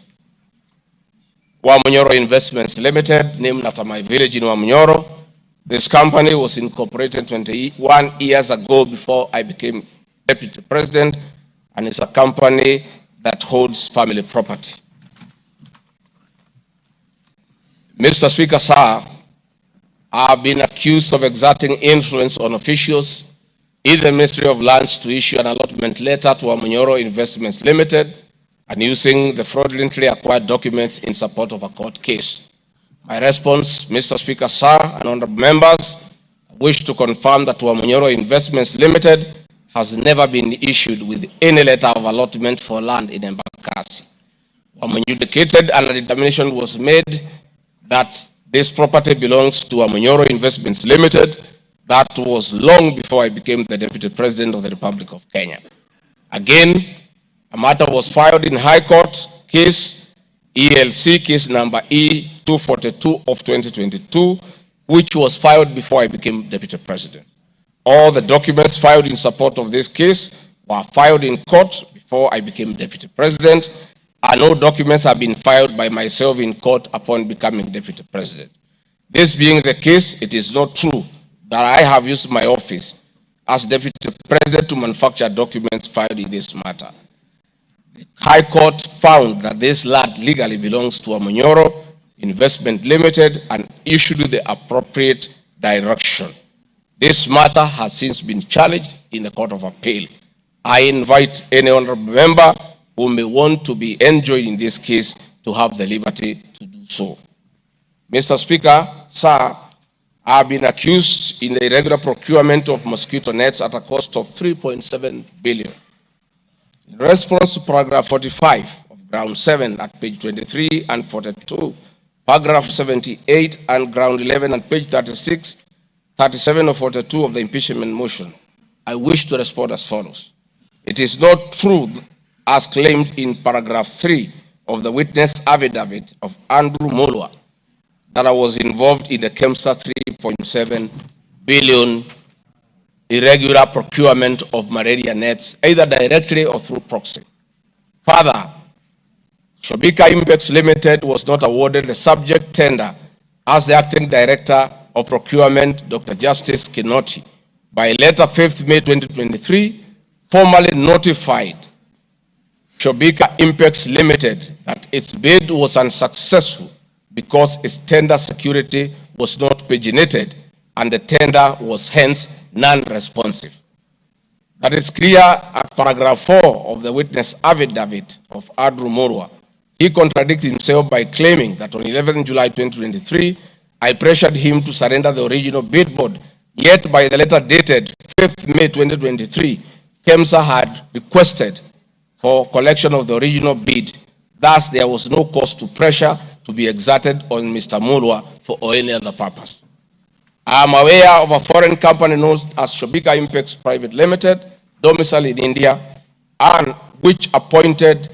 Wamunyoro Investments Limited, named after my village in Wamunyoro. This company was incorporated 21 years ago before I became deputy president, and it's a company that holds family property. Mr. Speaker, sir, I have been accused of exerting influence on officials in the Ministry of Lands to issue an allotment letter to Wamunyoro Investments Limited and using the fraudulently acquired documents in support of a court case. My response, Mr. Speaker, sir, and honorable members, I wish to confirm that Wamunyoro Investments Limited has never been issued with any letter of allotment for land in Embakasi. Wamunyoro indicated and a determination was made that this property belongs to Wamunyoro Investments Limited. That was long before I became the Deputy President of the Republic of Kenya. Again, a matter was filed in High Court case ELC case number E242 of 2022, which was filed before I became Deputy President. All the documents filed in support of this case were filed in court before I became Deputy President, and no documents have been filed by myself in court upon becoming Deputy President. This being the case, it is not true that I have used my office as Deputy President to manufacture documents filed in this matter. The High Court found that this land legally belongs to Amonyoro Investment Limited and issued the appropriate direction. This matter has since been challenged in the Court of Appeal. I invite any honorable member who may want to be enjoined in this case to have the liberty to do so. Mr. Speaker, sir, I have been accused in the irregular procurement of mosquito nets at a cost of 3.7 billion. In response to paragraph 45 of ground 7 at page 23 and 42, paragraph 78 and ground 11 at page 36, 37 or 42 of the impeachment motion, I wish to respond as follows. It is not true, as claimed in paragraph 3 of the witness affidavit of Andrew Molwa, that I was involved in the KEMSA 3.7 billion irregular procurement of malaria nets, either directly or through proxy. Further, Shobika Impex Limited was not awarded the subject tender as the acting director of procurement, Dr. Justice Kinoti, by letter 5th May 2023, formally notified Shobika Impex Limited that its bid was unsuccessful because its tender security was not paginated and the tender was hence non-responsive. That is clear at paragraph 4 of the witness affidavit of Andrew Molwa. He contradicts himself by claiming that on 11 July 2023, I pressured him to surrender the original bid board, yet by the letter dated 5th May 2023, KEMSA had requested for collection of the original bid. Thus, there was no cause to pressure to be exerted on Mr. Molwa for any other purpose. I am aware of a foreign company known as Shobika Impex Private Limited, domiciled in India, and which appointed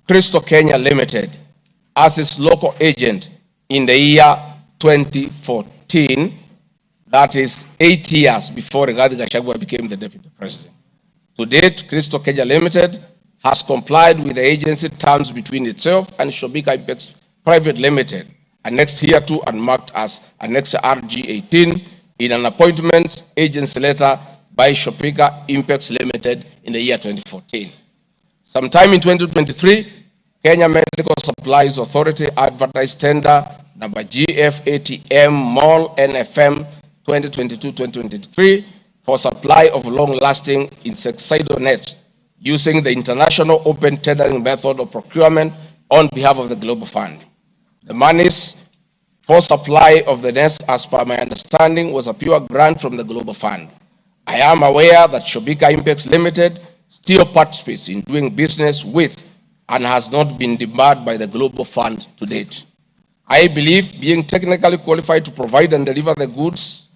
Crystal Kenya Limited as its local agent in the year 2014, that is 8 years before Dp.Gachagua became the Deputy President. To date, Crystal Kenya Limited has complied with the agency terms between itself and Shobika Impex Private Limited, annexed hereto and marked as Annex RG18 in an appointment agency letter by Shobika Impex Limited in the year 2014. Sometime in 2023, Kenya Medical Supplies Authority advertised tender number GF-ATM MOL NFM 2022-2023 for supply of long-lasting insecticidal nets using the international open tendering method of procurement on behalf of the Global Fund. The monies for supply of the nets, as per my understanding, was a pure grant from the Global Fund. I am aware that Shobika Impex Limited still participates in doing business with and has not been debarred by the Global Fund to date. I believe being technically qualified to provide and deliver the goods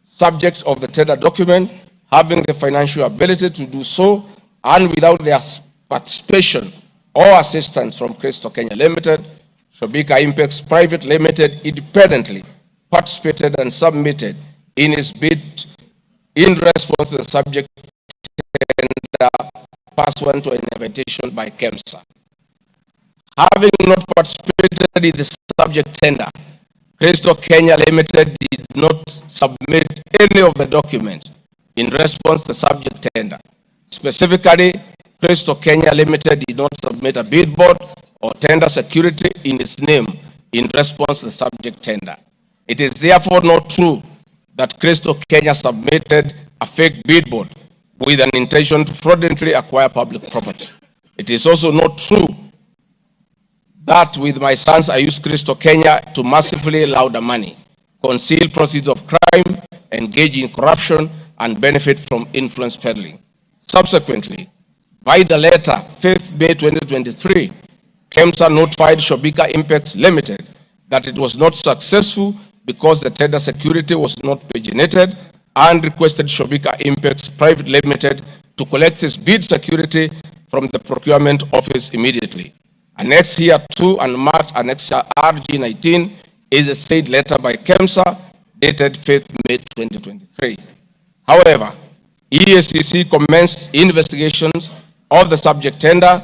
subject of the tender document, having the financial ability to do so, and without their participation or assistance from Crystal Kenya Limited, Shobika Impex Private Limited independently participated and submitted in its bid in response to the subject tender pursuant to an invitation by KEMSA. Having not participated in the subject tender, Crystal Kenya Limited did not submit any of the documents in response to the subject tender. Specifically, Crystal Kenya Limited did not submit a bid board or tender security in its name in response to the subject tender. It is therefore not true that Crystal Kenya submitted a fake bid board with an intention to fraudulently acquire public property. It is also not true that with my sons I used Crystal Kenya to massively launder money, conceal proceeds of crime, engage in corruption, and benefit from influence peddling. Subsequently, by the letter 5th May 2023, KEMSA notified Shobika Impex Limited that it was not successful because the tender security was not paginated, and requested Shobika Impex Private Limited to collect its bid security from the procurement office immediately. Annexed here to and marked Annexure RG19 is a said letter by KEMSA dated 5th May 2023. However, EACC commenced investigations of the subject tender,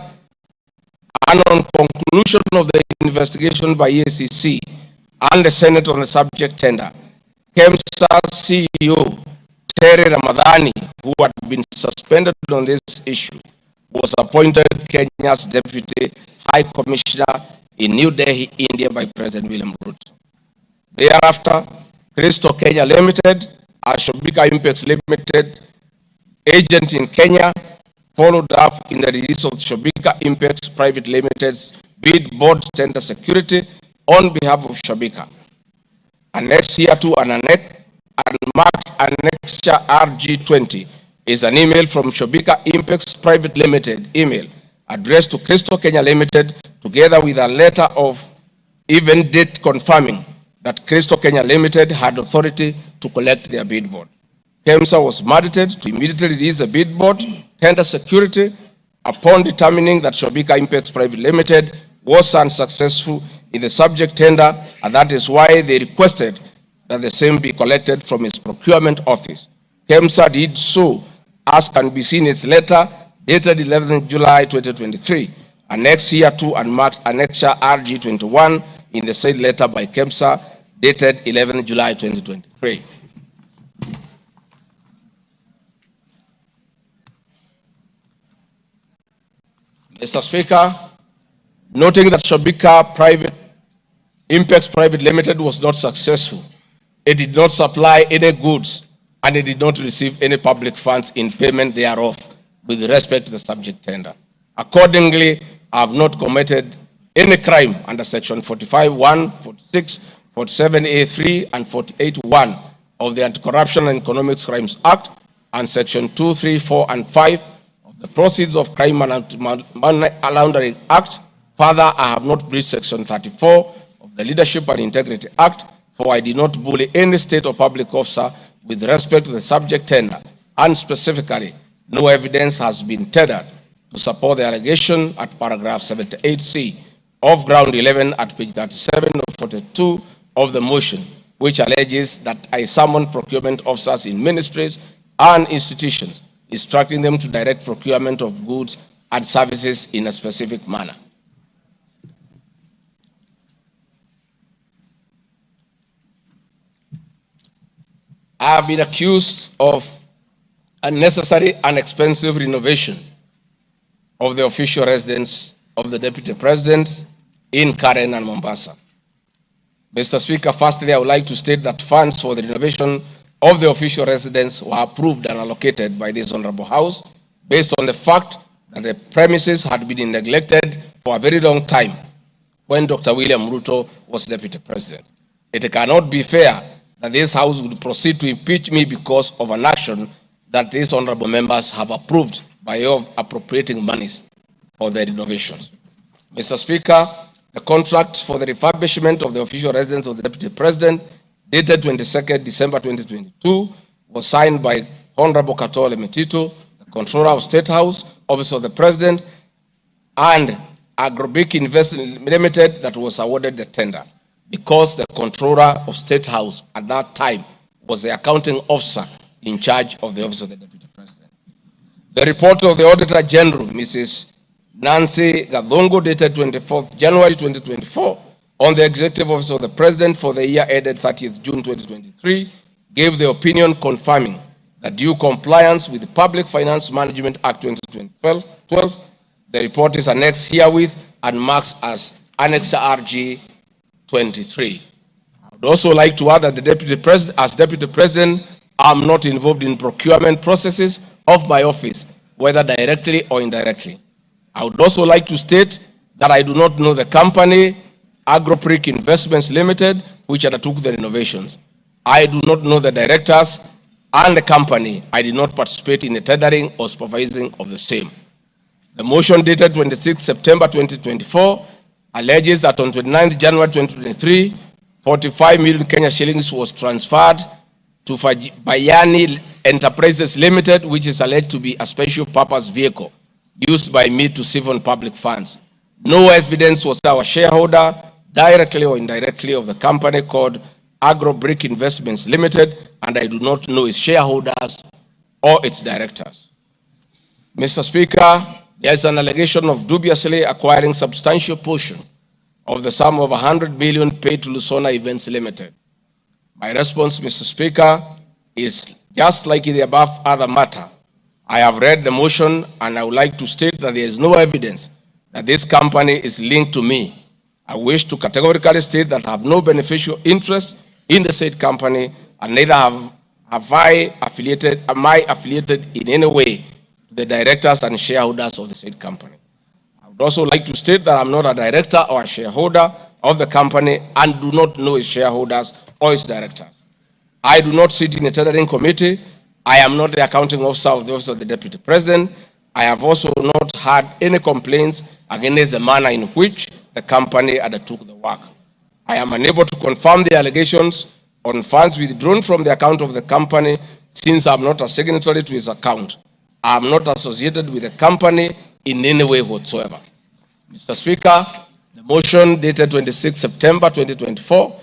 and on conclusion of the investigation by EACC and the Senate on the subject tender, KEMSA CEO Terry Ramadhani, who had been suspended on this issue, was appointed Kenya's Deputy High Commissioner in New Delhi, India by President William Ruto. Thereafter, Crystal Kenya Limited, a Shobika Impex Limited agent in Kenya, followed up in the release of Shobika Impex Private Limited's bid board tender security on behalf of Shobika. Annexed here to an annex and marked Annexure RG20 is an email from Shobika Impex Private Limited email addressed to Crystal Kenya Limited, together with a letter of even date confirming that Crystal Kenya Limited had authority to collect their bid board. KEMSA was mandated to immediately release the bid board tender security upon determining that Shobika Impex Private Limited was unsuccessful in the subject tender, and that is why they requested that the same be collected from its procurement office. KEMSA did so, as can be seen in its letter dated 11th July 2023, annexed here to and marked Annexure RG21 in the said letter by KEMSA dated 11th July 2023. Mr. Speaker, noting that Shobika Impex Private Limited was not successful, it did not supply any goods and it did not receive any public funds in payment thereof with respect to the subject tender. Accordingly, I have not committed any crime under section 45(1), 46, 47(a)(3), and 48(1) of the Anti-Corruption and Economic Crimes Act, and section 2, 3, 4, and 5 of the Proceeds of Crime and Money Laundering Act. Further, I have not breached section 34 of the Leadership and Integrity Act, for I did not bully any state or public officer with respect to the subject tender, and specifically, no evidence has been tendered to support the allegation at paragraph 78C of ground 11 at page 37 of 42 of the motion, which alleges that I summoned procurement officers in ministries and institutions, instructing them to direct procurement of goods and services in a specific manner. I have been accused of unnecessary and expensive renovation of the official residence of the Deputy President in Karen and Mombasa. Mr. Speaker, firstly, I would like to state that funds for the renovation of the official residence were approved and allocated by this Honorable House based on the fact that the premises had been neglected for a very long time when Dr. William Ruto was Deputy President. It cannot be fair that this House would proceed to impeach me because of an action that these honorable members have approved by way of appropriating monies for the renovations. Mr. Speaker, the contract for the refurbishment of the official residence of the Deputy President, dated 22nd December 2022, was signed by Honorable Katole Metito, the Controller of State House, Office of the President, and Agrobic Investment Limited that was awarded the tender, because the Controller of State House at that time was the accounting officer in charge of the Office of the Deputy President. The report of the Auditor General, Mrs. Nancy Gadongo, dated 24th January 2024, on the Executive Office of the President for the year ended 30th June 2023, gave the opinion confirming that due compliance with the Public Finance Management Act 2012, the report is annexed herewith and marks as Annex RG 23. I would also like to add that the Deputy President, as Deputy President, I'm not involved in procurement processes of my office, whether directly or indirectly. I would also like to state that I do not know the company, Agropric Investments Limited, which undertook the renovations. I do not know the directors and the company. I did not participate in the tendering or supervising of the same. The motion dated 26 September 2024 alleges that on 29 January 2023, 45 million Kenya shillings was transferred to Bayani Enterprises Limited, which is alleged to be a special purpose vehicle used by me to siphon public funds. No evidence was our shareholder, directly or indirectly, of the company called Agro-Brick Investments Limited, and I do not know its shareholders or its directors. Mr. Speaker, there is an allegation of dubiously acquiring substantial portion of the sum of 100 billion paid to Lusona Events Limited. My response, Mr. Speaker, is just like in the above other matter. I have read the motion and I would like to state that there is no evidence that this company is linked to me. I wish to categorically state that I have no beneficial interest in the said company, and neither am I affiliated in any way to the directors and shareholders of the said company. I would also like to state that I'm not a director or a shareholder of the company and do not know its shareholders or its directors. I do not sit in a tendering committee. I am not the accounting officer of the Office of the Deputy President. I have also not had any complaints against the manner in which the company undertook the work. I am unable to confirm the allegations on funds withdrawn from the account of the company since I am not a signatory to its account. I am not associated with the company in any way whatsoever. Mr. Speaker, the motion dated 26 September 2024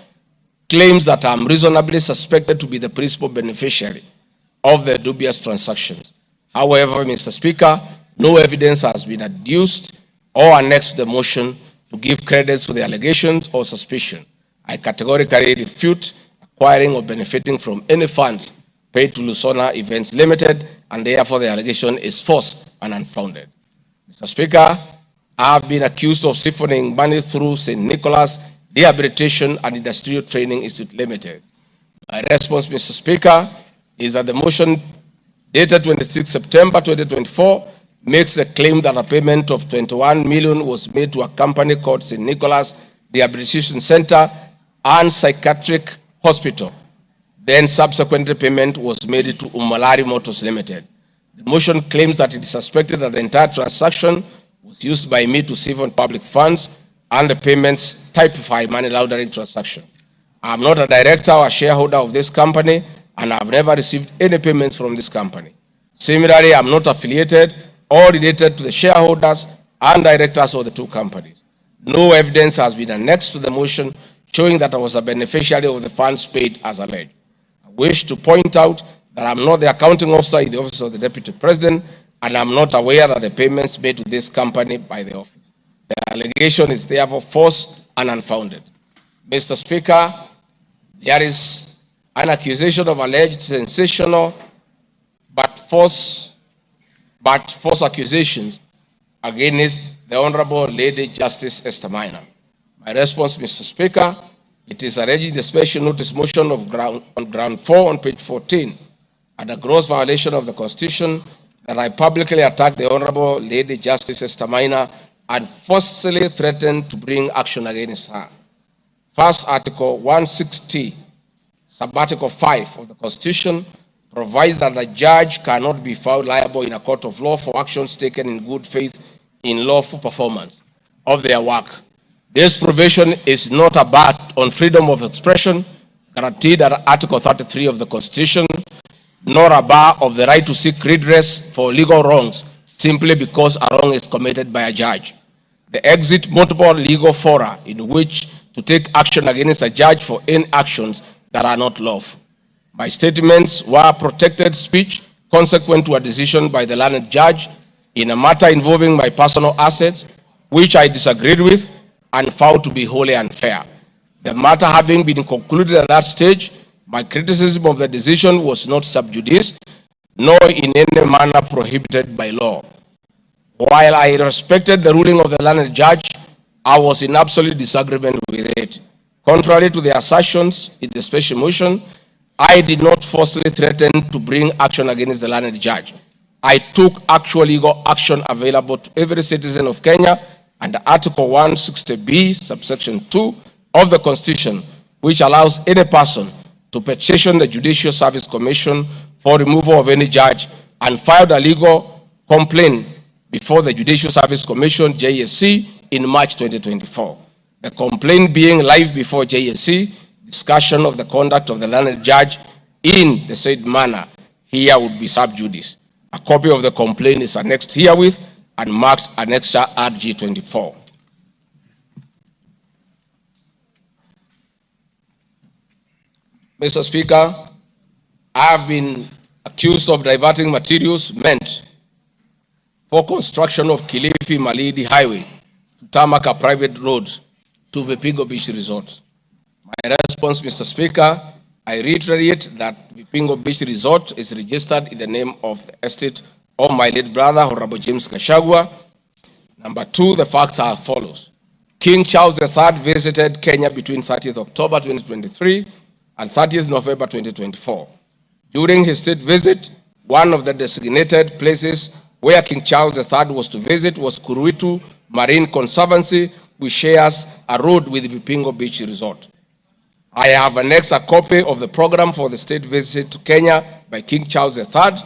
claims that I am reasonably suspected to be the principal beneficiary of the dubious transactions. However, Mr. Speaker, no evidence has been adduced or annexed to the motion to give credence to the allegations or suspicion. I categorically refute acquiring or benefiting from any funds paid to Lusona Events Limited, and therefore the allegation is false and unfounded. Mr. Speaker, I have been accused of siphoning money through St. Nicholas Rehabilitation and Industrial Training Institute Limited. My response, Mr. Speaker, is that the motion dated 26 September 2024 makes the claim that a payment of 21 million was made to a company called St. Nicholas Rehabilitation Center and Psychiatric Hospital. Then subsequently payment was made to Umalari Motors Limited. The motion claims that it is suspected that the entire transaction was used by me to siphon public funds and the payments typify money laundering transaction. I am not a director or a shareholder of this company, and I have never received any payments from this company. Similarly, I am not affiliated or related to the shareholders and directors of the two companies. No evidence has been annexed to the motion showing that I was a beneficiary of the funds paid as alleged. I wish to point out that I am not the accounting officer in the Office of the Deputy President, and I am not aware that the payments made to this company by the office. The allegation is therefore false and unfounded. Mr. Speaker, there is an accusation of alleged sensational but false accusations against the Honorable Lady Justice Esther Minor. My response, Mr. Speaker, it is alleged in the special notice motion of ground 4 on page 14 at a gross violation of the Constitution that I publicly attacked the Honorable Lady Justice Esther Minor and forcefully threatened to bring action against her. First, Article 160, Subarticle 5 of the Constitution provides that the judge cannot be found liable in a court of law for actions taken in good faith in lawful performance of their work. This provision is not a bar on freedom of expression guaranteed under Article 33 of the Constitution, nor a bar of the right to seek redress for legal wrongs simply because a wrong is committed by a judge. They exit multiple legal fora in which to take action against a judge for any actions that are not lawful. My statements were protected speech consequent to a decision by the learned judge in a matter involving my personal assets, which I disagreed with and found to be wholly unfair. The matter having been concluded at that stage, my criticism of the decision was not sub judice, nor in any manner prohibited by law. While I respected the ruling of the learned judge, I was in absolute disagreement with it. Contrary to the assertions in the special motion, I did not falsely threaten to bring action against the learned judge. I took actual legal action available to every citizen of Kenya under Article 160B, subsection 2 of the Constitution, which allows any person to petition the Judicial Service Commission for removal of any judge and filed a legal complaint before the Judicial Service Commission, JSC, in March 2024. The complaint being live before JSC, discussion of the conduct of the learned judge in the said manner here would be sub judice. A copy of the complaint is annexed herewith and marked Annexure RG 24. Mr. Speaker, I have been accused of diverting materials meant for construction of Kilifi Malindi Highway to tarmac a private road to Vipingo Beach Resort. My response, Mr. Speaker, I reiterate that Vipingo Beach Resort is registered in the name of the estate of my late brother, Honorable Dp.Gachagua. Number two, the facts are as follows. King Charles III visited Kenya between 30th October 2023 and 30th November 2024. During his state visit, one of the designated places where King Charles III was to visit was Kuruitu Marine Conservancy, which shares a road with Vipingo Beach Resort. I have annexed a copy of the program for the state visit to Kenya by King Charles III,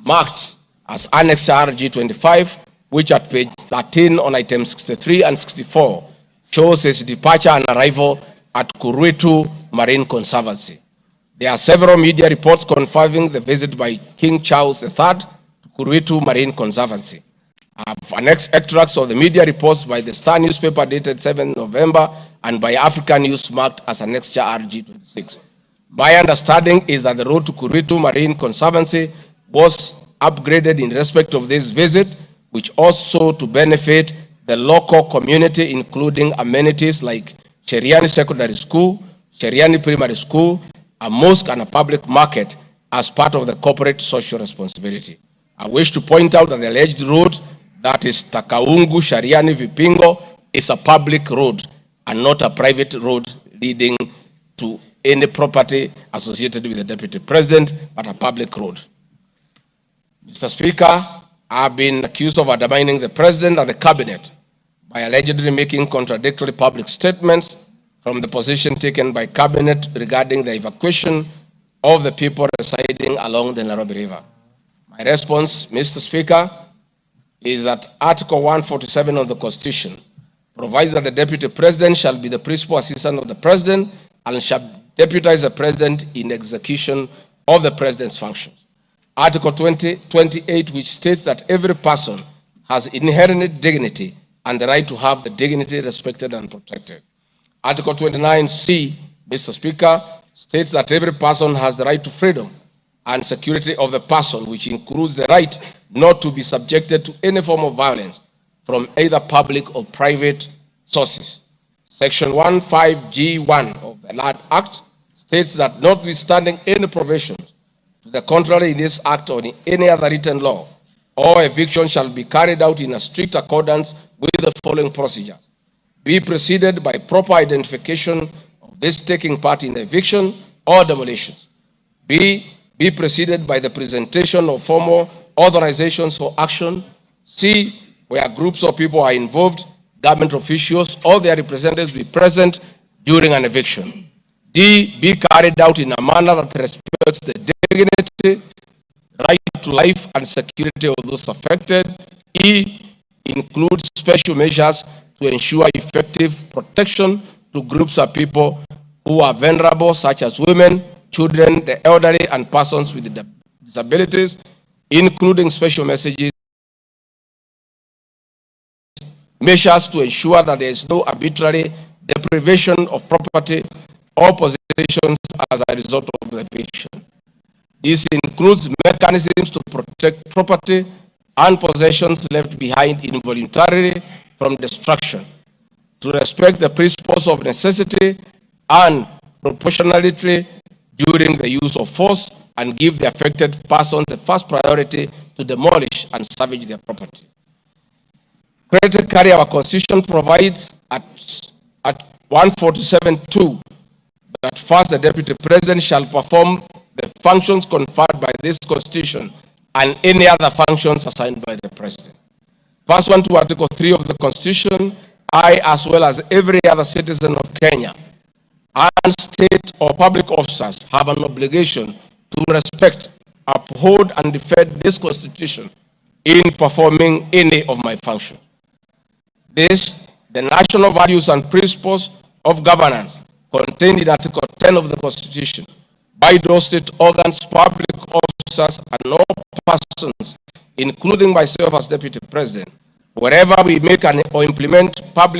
marked as Annex RG 25, which at page 13 on items 63 and 64 shows his departure and arrival at Kuruitu Marine Conservancy. There are several media reports confirming the visit by King Charles III to Kuruitu Marine Conservancy. I have annexed extracts of the media reports by the Star newspaper dated 7 November and by African News marked as Annexure RG 26. My understanding is that the road to Kuruitu Marine Conservancy was upgraded in respect of this visit, which also to benefit the local community, including amenities like Cheriani Secondary School, Cheriani Primary School, a mosque and a public market as part of the corporate social responsibility. I wish to point out that the alleged road, that is Takaungu Shariani Vipingo, is a public road and not a private road leading to any property associated with the Deputy President, but a public road. Mr. Speaker, I have been accused of undermining the President and the Cabinet by allegedly making contradictory public statements from the position taken by Cabinet regarding the evacuation of the people residing along the Nairobi River. My response, Mr. Speaker, is that Article 147 of the Constitution provides that the Deputy President shall be the principal assistant of the President and shall deputize the President in execution of the President's functions. Article 28, which states that every person has inherent dignity and the right to have the dignity respected and protected. Article 29C, Mr. Speaker, states that every person has the right to freedom and security of the person, which includes the right not to be subjected to any form of violence from either public or private sources. Section 15G1 of the Land Act states that notwithstanding any provisions to the contrary in this act or in any other written law, all eviction shall be carried out in a strict accordance with the following procedures. Be preceded by proper identification of this taking part in the eviction or demolitions. Be preceded by the presentation of formal authorizations for action. C, where groups of people are involved, government officials or their representatives be present during an eviction. D, be carried out in a manner that respects the dignity, right to life and security of those affected. E, includes special measures to ensure effective protection to groups of people who are vulnerable, such as women, children, the elderly, and persons with disabilities, including special measures to ensure that there is no arbitrary deprivation of property or possessions as a result of the eviction. This includes mechanisms to protect property and possessions left behind involuntarily from destruction, to respect the principles of necessity and proportionality during the use of force, and give the affected persons the first priority to demolish and salvage their property. Critically, our Constitution provides at 147(2) that first the Deputy President shall perform the functions conferred by this Constitution and any other functions assigned by the President. Pursuant to Article 3 of the Constitution, I, as well as every other citizen of Kenya, and state or public officers have an obligation to respect, uphold, and defend this Constitution in performing any of my functions. This, the national values and principles of governance contained in Article 10 of the Constitution, by those state organs, public officers, and all persons, including myself as Deputy President, wherever we make or implement public